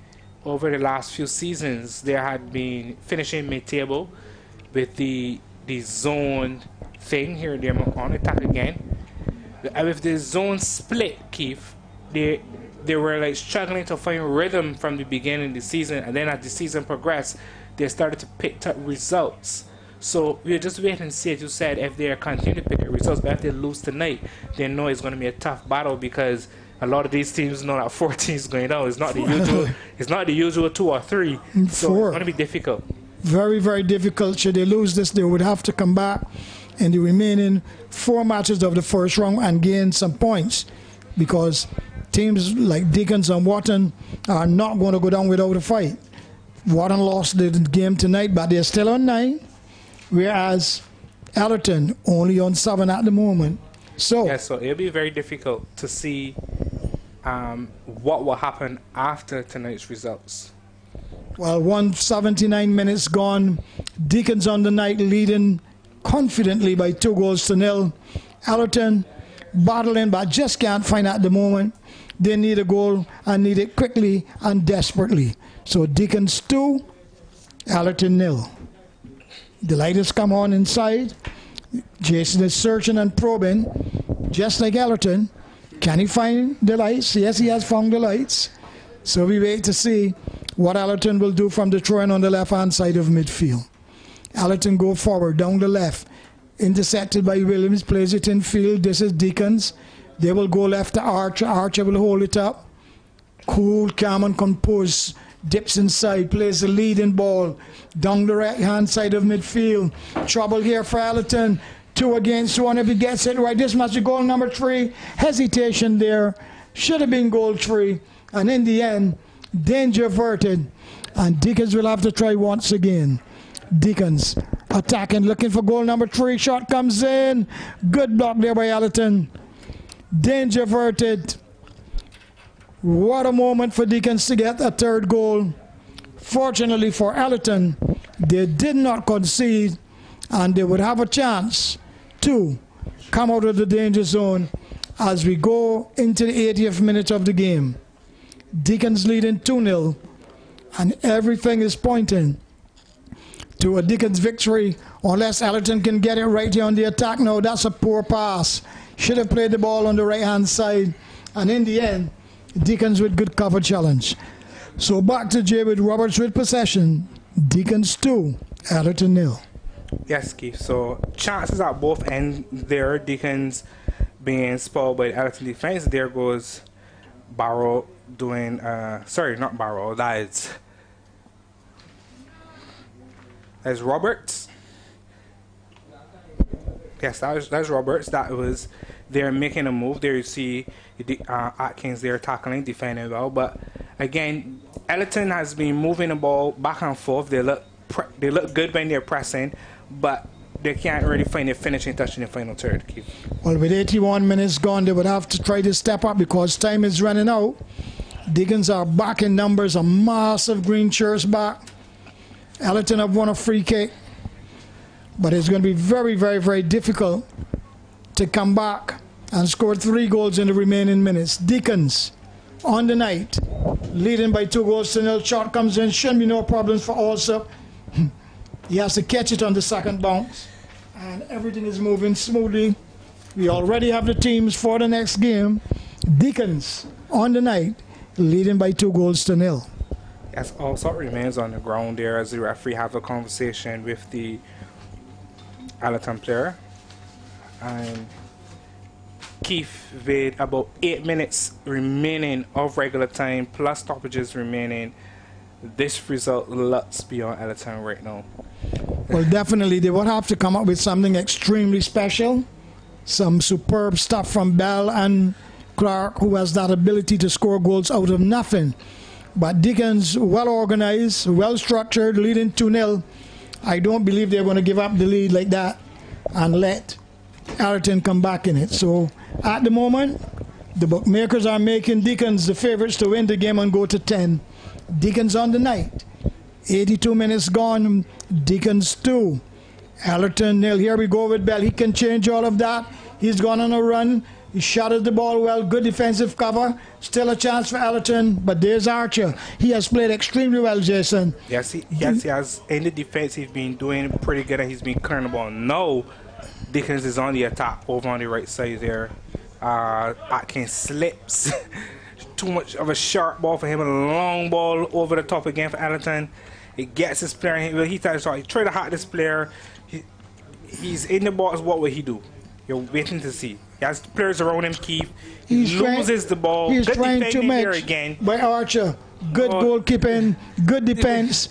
over the last few seasons, there had been finishing mid-table with the zone thing here. They're on attack again. With the zone split, Keith, they were like struggling to find rhythm from the beginning of the season, and then as the season progressed, they started to pick up results. So we're just waiting and see, as you said, if they continue to pick up results. But if they lose tonight, they know it's going to be a tough battle because a lot of these teams know that 14 is going down. It's not the usual. It's not the usual 2 or 3. So 4. it's going to be difficult. Very, very difficult. Should they lose this, they would have to come back in the remaining 4 matches of the first round and gain some points, because teams like Deacons and Wharton are not going to go down without a fight. Wharton lost the game tonight, but they're still on 9, whereas Ellerton only on 7 at the moment. So yeah, so it'll be very difficult to see what will happen after tonight's results. well, 179 minutes gone. Deacons on the night leading confidently by 2-0. Ellerton battling, but just can't find at the moment. They need a goal and need it quickly and desperately. So Deacons 2, Ellerton 0. The light has come on inside. Jason is searching and probing, just like Ellerton. Can he find the lights? Yes, he has found the lights. So we wait to see what Ellerton will do from the throw-in on the left-hand side of midfield. Ellerton go forward, down the left. Intercepted by Williams, plays it in field. This is Deacons. They will go left to Archer. Archer will hold it up. Cool, calm and composed. Dips inside, plays the leading ball down the right-hand side of midfield. Trouble here for Ellerton. 2 against 1. If he gets it right, this must be goal number 3. Hesitation there. Should have been goal 3. And in the end, danger averted. And Deacons will have to try once again. Deacons attacking, looking for goal number 3. Shot comes in. Good block there by Ellerton. Danger averted. What a moment for Deacons to get a 3rd goal. Fortunately for Ellerton, they did not concede, and they would have a chance to come out of the danger zone as we go into the 80th minute of the game. Deacons leading 2-0, and everything is pointing to a Deacons victory unless Ellerton can get it right here on the attack. No, that's a poor pass. Should have played the ball on the right-hand side, and in the end, Deacons with good cover challenge. So back to Jay with Roberts with possession. Deacons 2, Ellerton 0. Yes, Keith. So chances at both ends there. Deacons being spoiled by the Ellerton defense. There goes Barrow doing, sorry, not Barrow. That's Roberts. Yes, that's Roberts. That was, they're making a move. There you see Atkins there tackling, defending well. But again, Ellerton has been moving the ball back and forth. They look good when they're pressing, but they can't really find a finishing touch in the final third. Well, with 81 minutes gone, they would have to try to step up because time is running out. Deacons are back in numbers, a massive green shirts back. Ellerton have won a free kick, but it's going to be very, very, very difficult to come back and score 3 goals in the remaining minutes. Deacons on the night, leading by 2-0. Shot comes in, shouldn't be no problems for Alsop. He has to catch it on the second bounce. And everything is moving smoothly. We already have the teams for the next game. Deacons on the night, leading by 2-0. Yes, also remains on the ground there as the referee have a conversation with the Ellerton player. And Keith, with about 8 minutes remaining of regular time plus stoppages remaining, this result looks beyond Ellerton right now. Well, definitely they would have to come up with something extremely special. Some superb stuff from Bell and Clark, who has that ability to score goals out of nothing. But Deacons, well organized, well structured, leading 2-0. I don't believe they're going to give up the lead like that and let Ellerton come back in it. So at the moment, the bookmakers are making Deacons the favorites to win the game and go to 10. Deacons on the night. 82 minutes gone. Deacons 2. Ellerton 0. Here we go with Bell. He can change all of that. He's gone on a run. He shot at the ball well. Good defensive cover. Still a chance for Ellerton, but there's Archer. He has played extremely well, Jason. Yes, he has. In the defense, he's been doing pretty good, and he's been clearing the ball. No, Deacons is on the attack over on the right side there. Atkins slips. Too much of a sharp ball for him. A long ball over the top again for Ellerton. It gets his player. He tries to try to hot this player. He's in the box. What will he do? You're waiting to see. He has players around him, Keith. He loses the ball. He's good trying to defending here match again. by Archer. Good goalkeeping, good defense.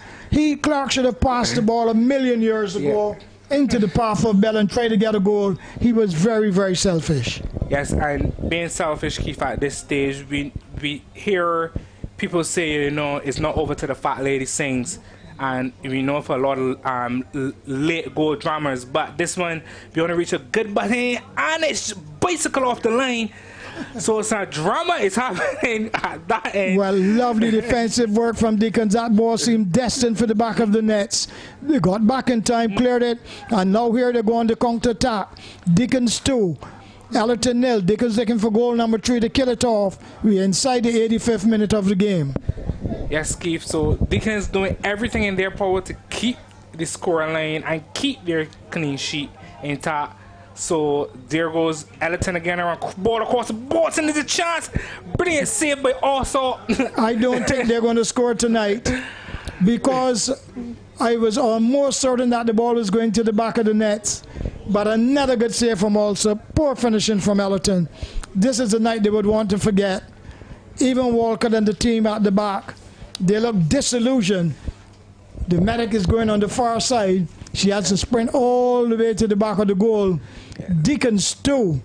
Clark should have passed the ball a million years ago into the path of Bell and tried to get a goal. He was very, very selfish. Yes, and being selfish, Keith, at this stage, we hear people say, you know, it's not over till the fat lady sings. And we know for a lot of late goal dramas, but this one, we only reach a good button and it's bicycle off the lane. So it's a drama is happening at that end. Well, lovely defensive work from Deacons. That ball seemed destined for the back of the nets. They got back in time, cleared it, and now here they go on the counter-attack. Deacons 2, Ellerton 0. Deacons looking for goal number 3 to kill it off. We're inside the 85th minute of the game. Yes, Keith. So Deacons doing everything in their power to keep the score line and keep their clean sheet intact. So there goes Ellerton again around ball across the board, and there's a chance. Brilliant save, but also I don't think they're going to score tonight because I was almost certain that the ball was going to the back of the nets. But another good save from also. Poor finishing from Ellerton. This is the night they would want to forget. Even Walker and the team at the back, they look disillusioned. The medic is going on the far side. She has to sprint all the way to the back of the goal. Deacons 2,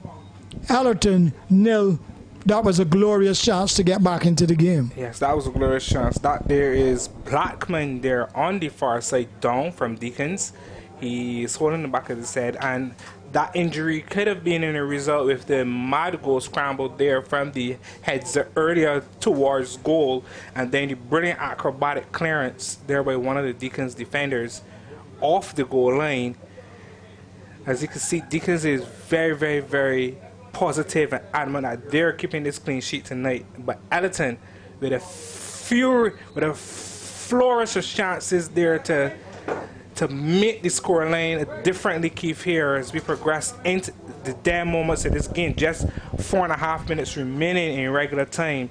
Ellerton 0. That was a glorious chance to get back into the game. yes, that was a glorious chance. That there is Blackman there on the far side down from Deacons. He's holding the back of his head, and that injury could have been in a result with the mad goal scrambled there from the heads earlier towards goal, and then the brilliant acrobatic clearance there by one of the Deacons defenders off the goal line. As you can see, Deacons is very, very, very positive and adamant that they're keeping this clean sheet tonight. But Ellerton, with a flourish of chances there to make the score line differently, Keith, here as we progress into the damn moments of this game. Just 4.5 minutes remaining in regular time.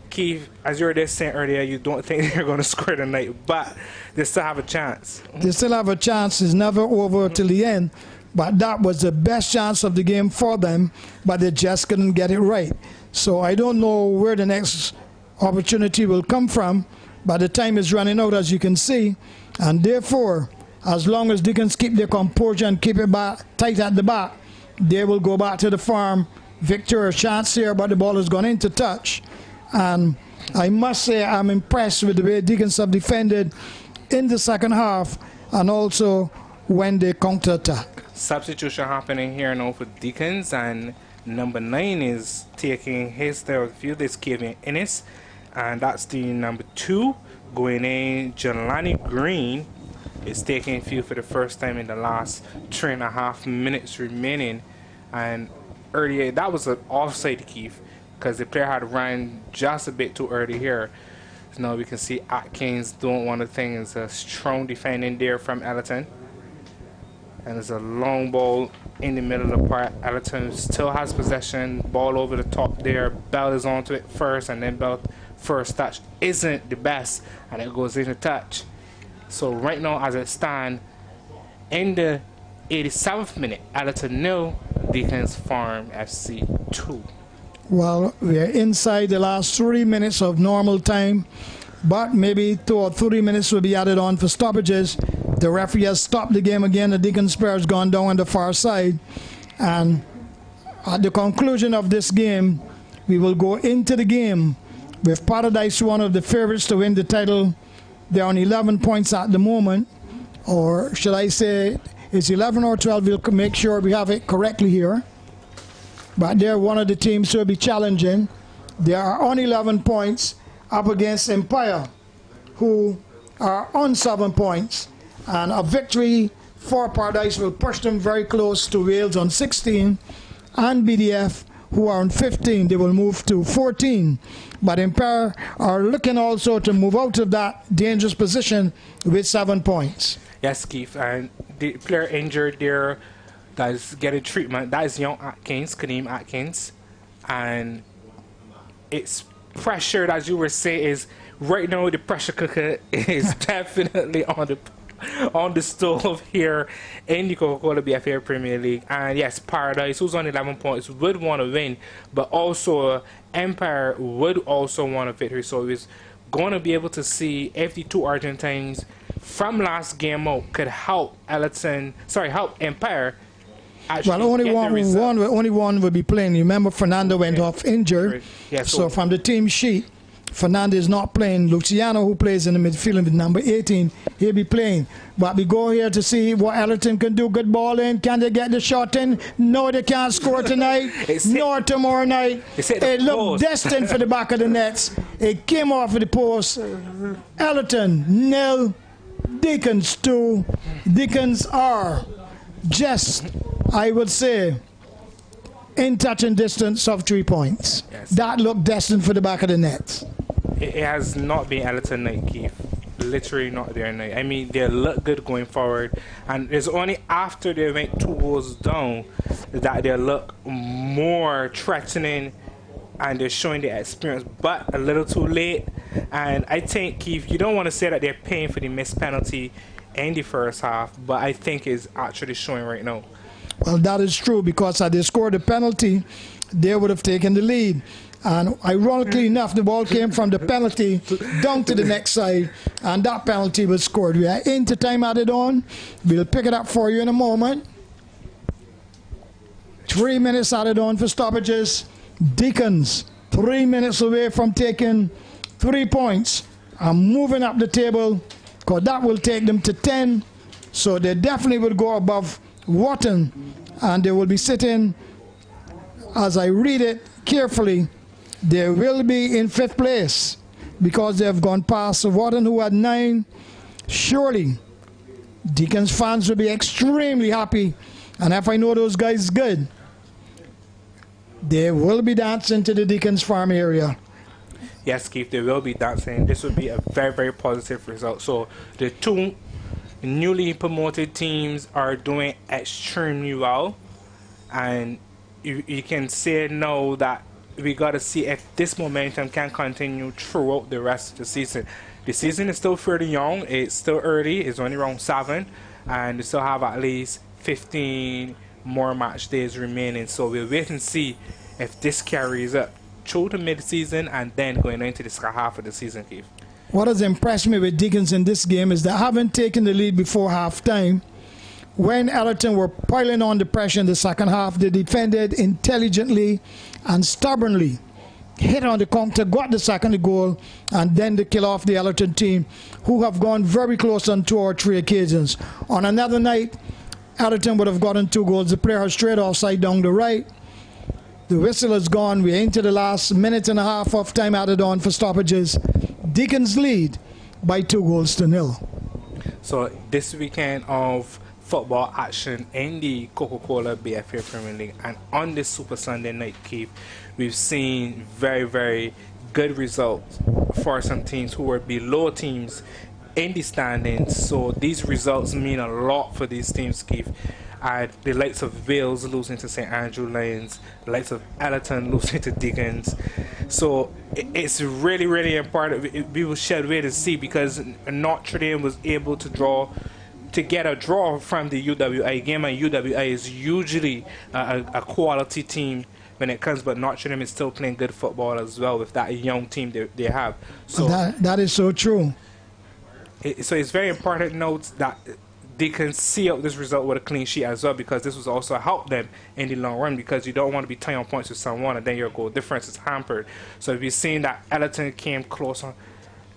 Keith, as you were just saying earlier, you don't think they're going to score tonight, but they still have a chance. They still have a chance. It's never over till the end. But that was the best chance of the game for them, but they just couldn't get it right. So I don't know where the next opportunity will come from, but the time is running out, as you can see. And therefore, as long as Deacons keep their composure and keep it back tight at the back, they will go back to the farm. Victor, a chance here, but the ball has gone into touch. And I must say I'm impressed with the way Deacons have defended in the second half and also when they counter-attack. Substitution happening here now for Deacons, and number 9 is taking his field. Is Kevin Ennis, and that's the number 2 going in. Jelani Green is taking field for the first time in the last 3.5 minutes remaining. And earlier that was an offside, Keith, because the player had run just a bit too early here. So now we can see Atkins doing one of the things, a strong defending there from Ellerton. and there's a long ball in the middle of the park. Ellerton still has possession, ball over the top there. Bell is onto it first, and then Bell first touch isn't the best, and it goes into touch. So right now, as it stands, in the 87th minute, Ellerton 0, Deacons Farm FC 2. Well, we're inside the last 3 minutes of normal time, but maybe 2 or 3 minutes will be added on for stoppages. The referee has stopped the game again. The Deacons player has gone down on the far side. And at the conclusion of this game, we will go into the game with Paradise, one of the favorites to win the title. They're on 11 points at the moment. Or should I say it's 11 or 12? We'll make sure we have it correctly here. But they're one of the teams who will be challenging. They are on 11 points up against Empire, who are on 7 points. And a victory for Paradise will push them very close to Wales on 16, and BDF, who are on 15, they will move to 14. But Empire are looking also to move out of that dangerous position with 7 points. Yes, Keith, and the player injured there that is getting treatment, that is young Atkins, Kadeem Atkins, and it's pressured, as you were saying, is right now the pressure cooker is definitely on the stove here in the Coca-Cola BFA Premier League. And yes, Paradise, who's on 11 points, would want to win, but also Empire would also want a victory. So it's going to be able to see if the two Argentines from last game out could help help Empire. Well, only one will be playing. You remember Fernando went off injured. Yeah, so from the team sheet, Fernando is not playing. Luciano, who plays in the midfield with number 18, he'll be playing. But we go here to see what Ellerton can do. Good ball in. Can they get the shot in? No, they can't score tonight. Nor tomorrow night. It looked destined for the back of the nets. It came off of the post. Ellerton 0, Deacons 2. Deacons are just, I would say, in touching distance of 3 points. Yes. That looked destined for the back of the net. It has not been Ellerton night, Keith. Literally not their night. I mean, they look good going forward, and it's only after they went 2 goals down that they look more threatening, and they're showing their experience, but a little too late. And I think, Keith, you don't want to say that they're paying for the missed penalty in the first half, but I think it's actually showing right now. Well, that is true, because had they scored a penalty, they would have taken the lead. And ironically enough, the ball came from the penalty down to the next side, and that penalty was scored. We are into time added on. We'll pick it up for you in a moment. 3 minutes added on for stoppages. Deacons, 3 minutes away from taking 3 points and moving up the table, because that will take them to 10. So they definitely will go above Wharton, and they will be sitting, as I read it carefully, they will be in 5th place because they have gone past Wharton, who had 9. Surely Deacons fans will be extremely happy, and if I know those guys good, they will be dancing to the Deacons farm area. Yes, Keith, they will be dancing. This would be a very, very positive result. So the two newly promoted teams are doing extremely well, and you can say now that we got to see if this momentum can continue throughout the rest of the season. The season is still fairly young. It's still early. It's only round 7, and we still have at least 15 more match days remaining. So we'll wait and see if this carries up through the mid-season and then going into the second half of the season, Keith. What has impressed me with Deacons in this game is they haven't taken the lead before halftime. When Ellerton were piling on the pressure in the second half, they defended intelligently and stubbornly, hit on the counter, got the second goal, and then they kill off the Ellerton team, who have gone very close on 2 or 3 occasions. On another night, Ellerton would have gotten 2 goals. The player has straight offside down the right. The whistle is gone. We're into the last minute and a half of time added on for stoppages. Deacons lead by 2-0. So this weekend of football action in the Coca-Cola BFA Premier League, and on this Super Sunday night, Keith, we've seen very, very good results for some teams who were below teams in the standings. So these results mean a lot for these teams, Keith. The likes of Wales losing to St. Andrew Lions, the likes of Ellerton losing to Deacons. So it's really, really important. We should wait to see, because Notre Dame was able to get a draw from the UWI game, and UWI is usually a quality team when it comes, but Notre Dame is still playing good football as well with that young team they have. So that is so true. So it's very important to note that they can see out this result with a clean sheet as well, because this will also help them in the long run, because you don't want to be tying on points with someone and then your goal difference is hampered. So if you're seeing that Ellerton came close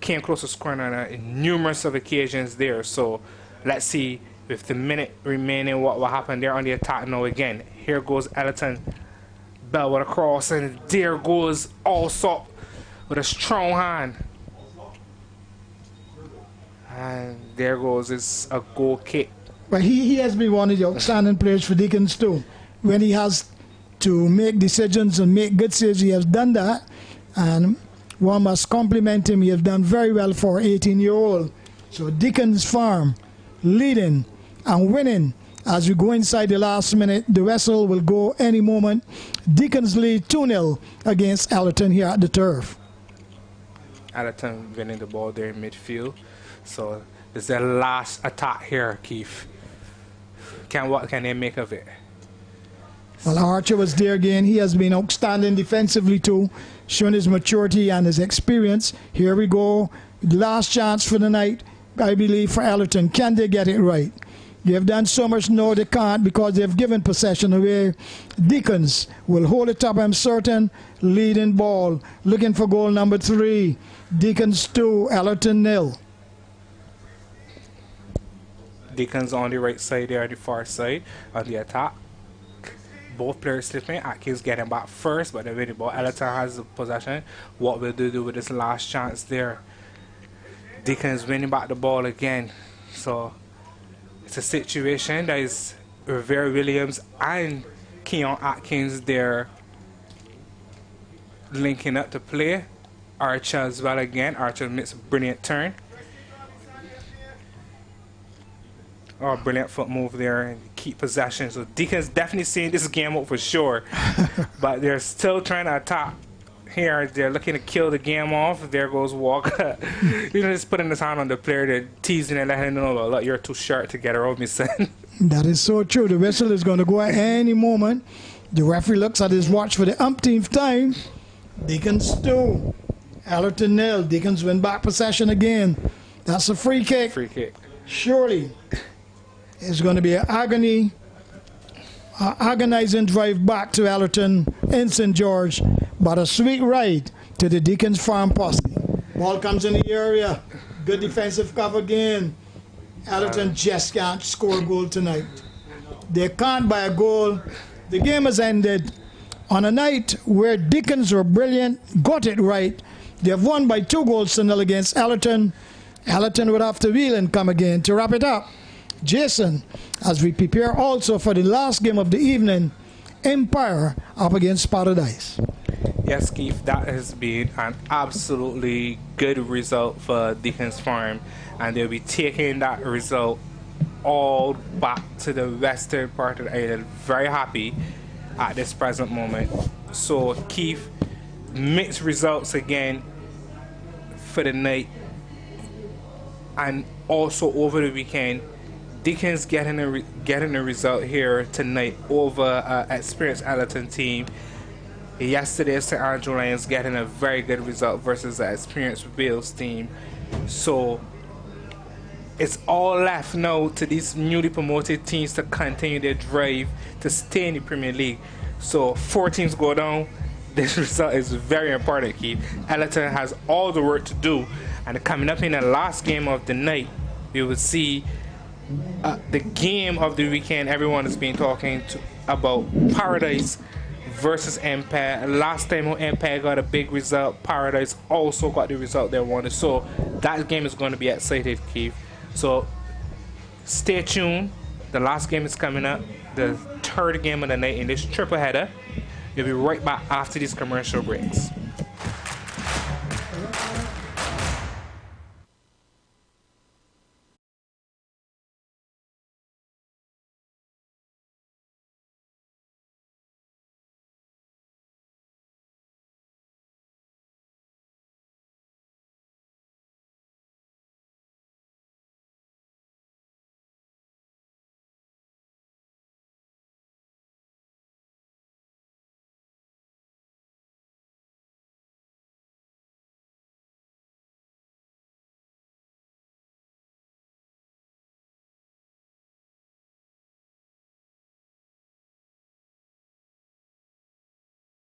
to scoring on numerous of occasions there. So let's see, with the minute remaining, what will happen there on the attack now again. Here goes Ellerton. Bell with a cross, and there goes Allsop with a strong hand. And there goes a goal kick. But he has been one of the outstanding players for Deacons too. When he has to make decisions and make good saves, he has done that. And one must compliment him. He has done very well for an 18-year-old. So Deacons Farm leading and winning. As we go inside the last minute, the whistle will go any moment. Deacons lead 2-0 against Ellerton here at the turf. Ellerton winning the ball there in midfield. So it's their last attack here, Keith. What can they make of it? Well, Archer was there again. He has been outstanding defensively too, showing his maturity and his experience. Here we go. Last chance for the night, I believe, for Ellerton. Can they get it right? They have done so much. No, they can't, because they have given possession away. Deacons will hold it up, I'm certain. Leading ball. Looking for goal number 3. Deacons 2, Ellerton 0. Deacons on the right side there, on the far side, on the attack. Both players slipping. Atkins getting back first, but they win the ball. Ellerton has the possession. What will they do with this last chance there? Deacons winning back the ball again. So it's a situation that is Rivera Williams and Keon Atkins there linking up to play. Archer as well again. Archer makes a brilliant turn. Oh, brilliant foot move there and keep possession. So Deacons definitely seeing this game out for sure. But they're still trying to attack here. They're looking to kill the game off. There goes Walker. Just putting his hand on the player. They're teasing and letting him know, look, you're too short to get around me, son. That is so true. The whistle is going to go at any moment. The referee looks at his watch for the umpteenth time. Deacons 2. Ellerton 0. Deacons win back possession again. That's a free kick. Free kick. Surely it's going to be an agonizing drive back to Ellerton in St. George, but a sweet ride to the Deacons Farm posse. Ball comes in the area. Good defensive cover again. Ellerton just can't score a goal tonight. They can't buy a goal. The game has ended on a night where Deacons were brilliant, got it right. They have won by 2-0 against Ellerton. Ellerton would have to wheel and come again to wrap it up. Jason, as we prepare also for the last game of the evening, Empire up against Paradise. Yes, Keith, that has been an absolutely good result for Deacons Farm, and they'll be taking that result all back to the western part of the island. Very happy at this present moment. So, Keith, mixed results again for the night, and also over the weekend. Deacons getting a result here tonight over experienced Ellerton team. Yesterday, St. Andrew Lions getting a very good result versus the experienced Wales team. So it's all left now to these newly promoted teams to continue their drive to stay in the Premier League. So 4 teams go down. This result is very important, Keith. Ellerton has all the work to do, and coming up in the last game of the night, we will see the game of the weekend. Everyone has been talking about Paradise versus Empire. Last time Empire got a big result, Paradise also got the result they wanted. So that game is going to be excited, Keith. So stay tuned. The last game is coming up, the 3rd game of the night in this triple header. We'll be right back after these commercial breaks.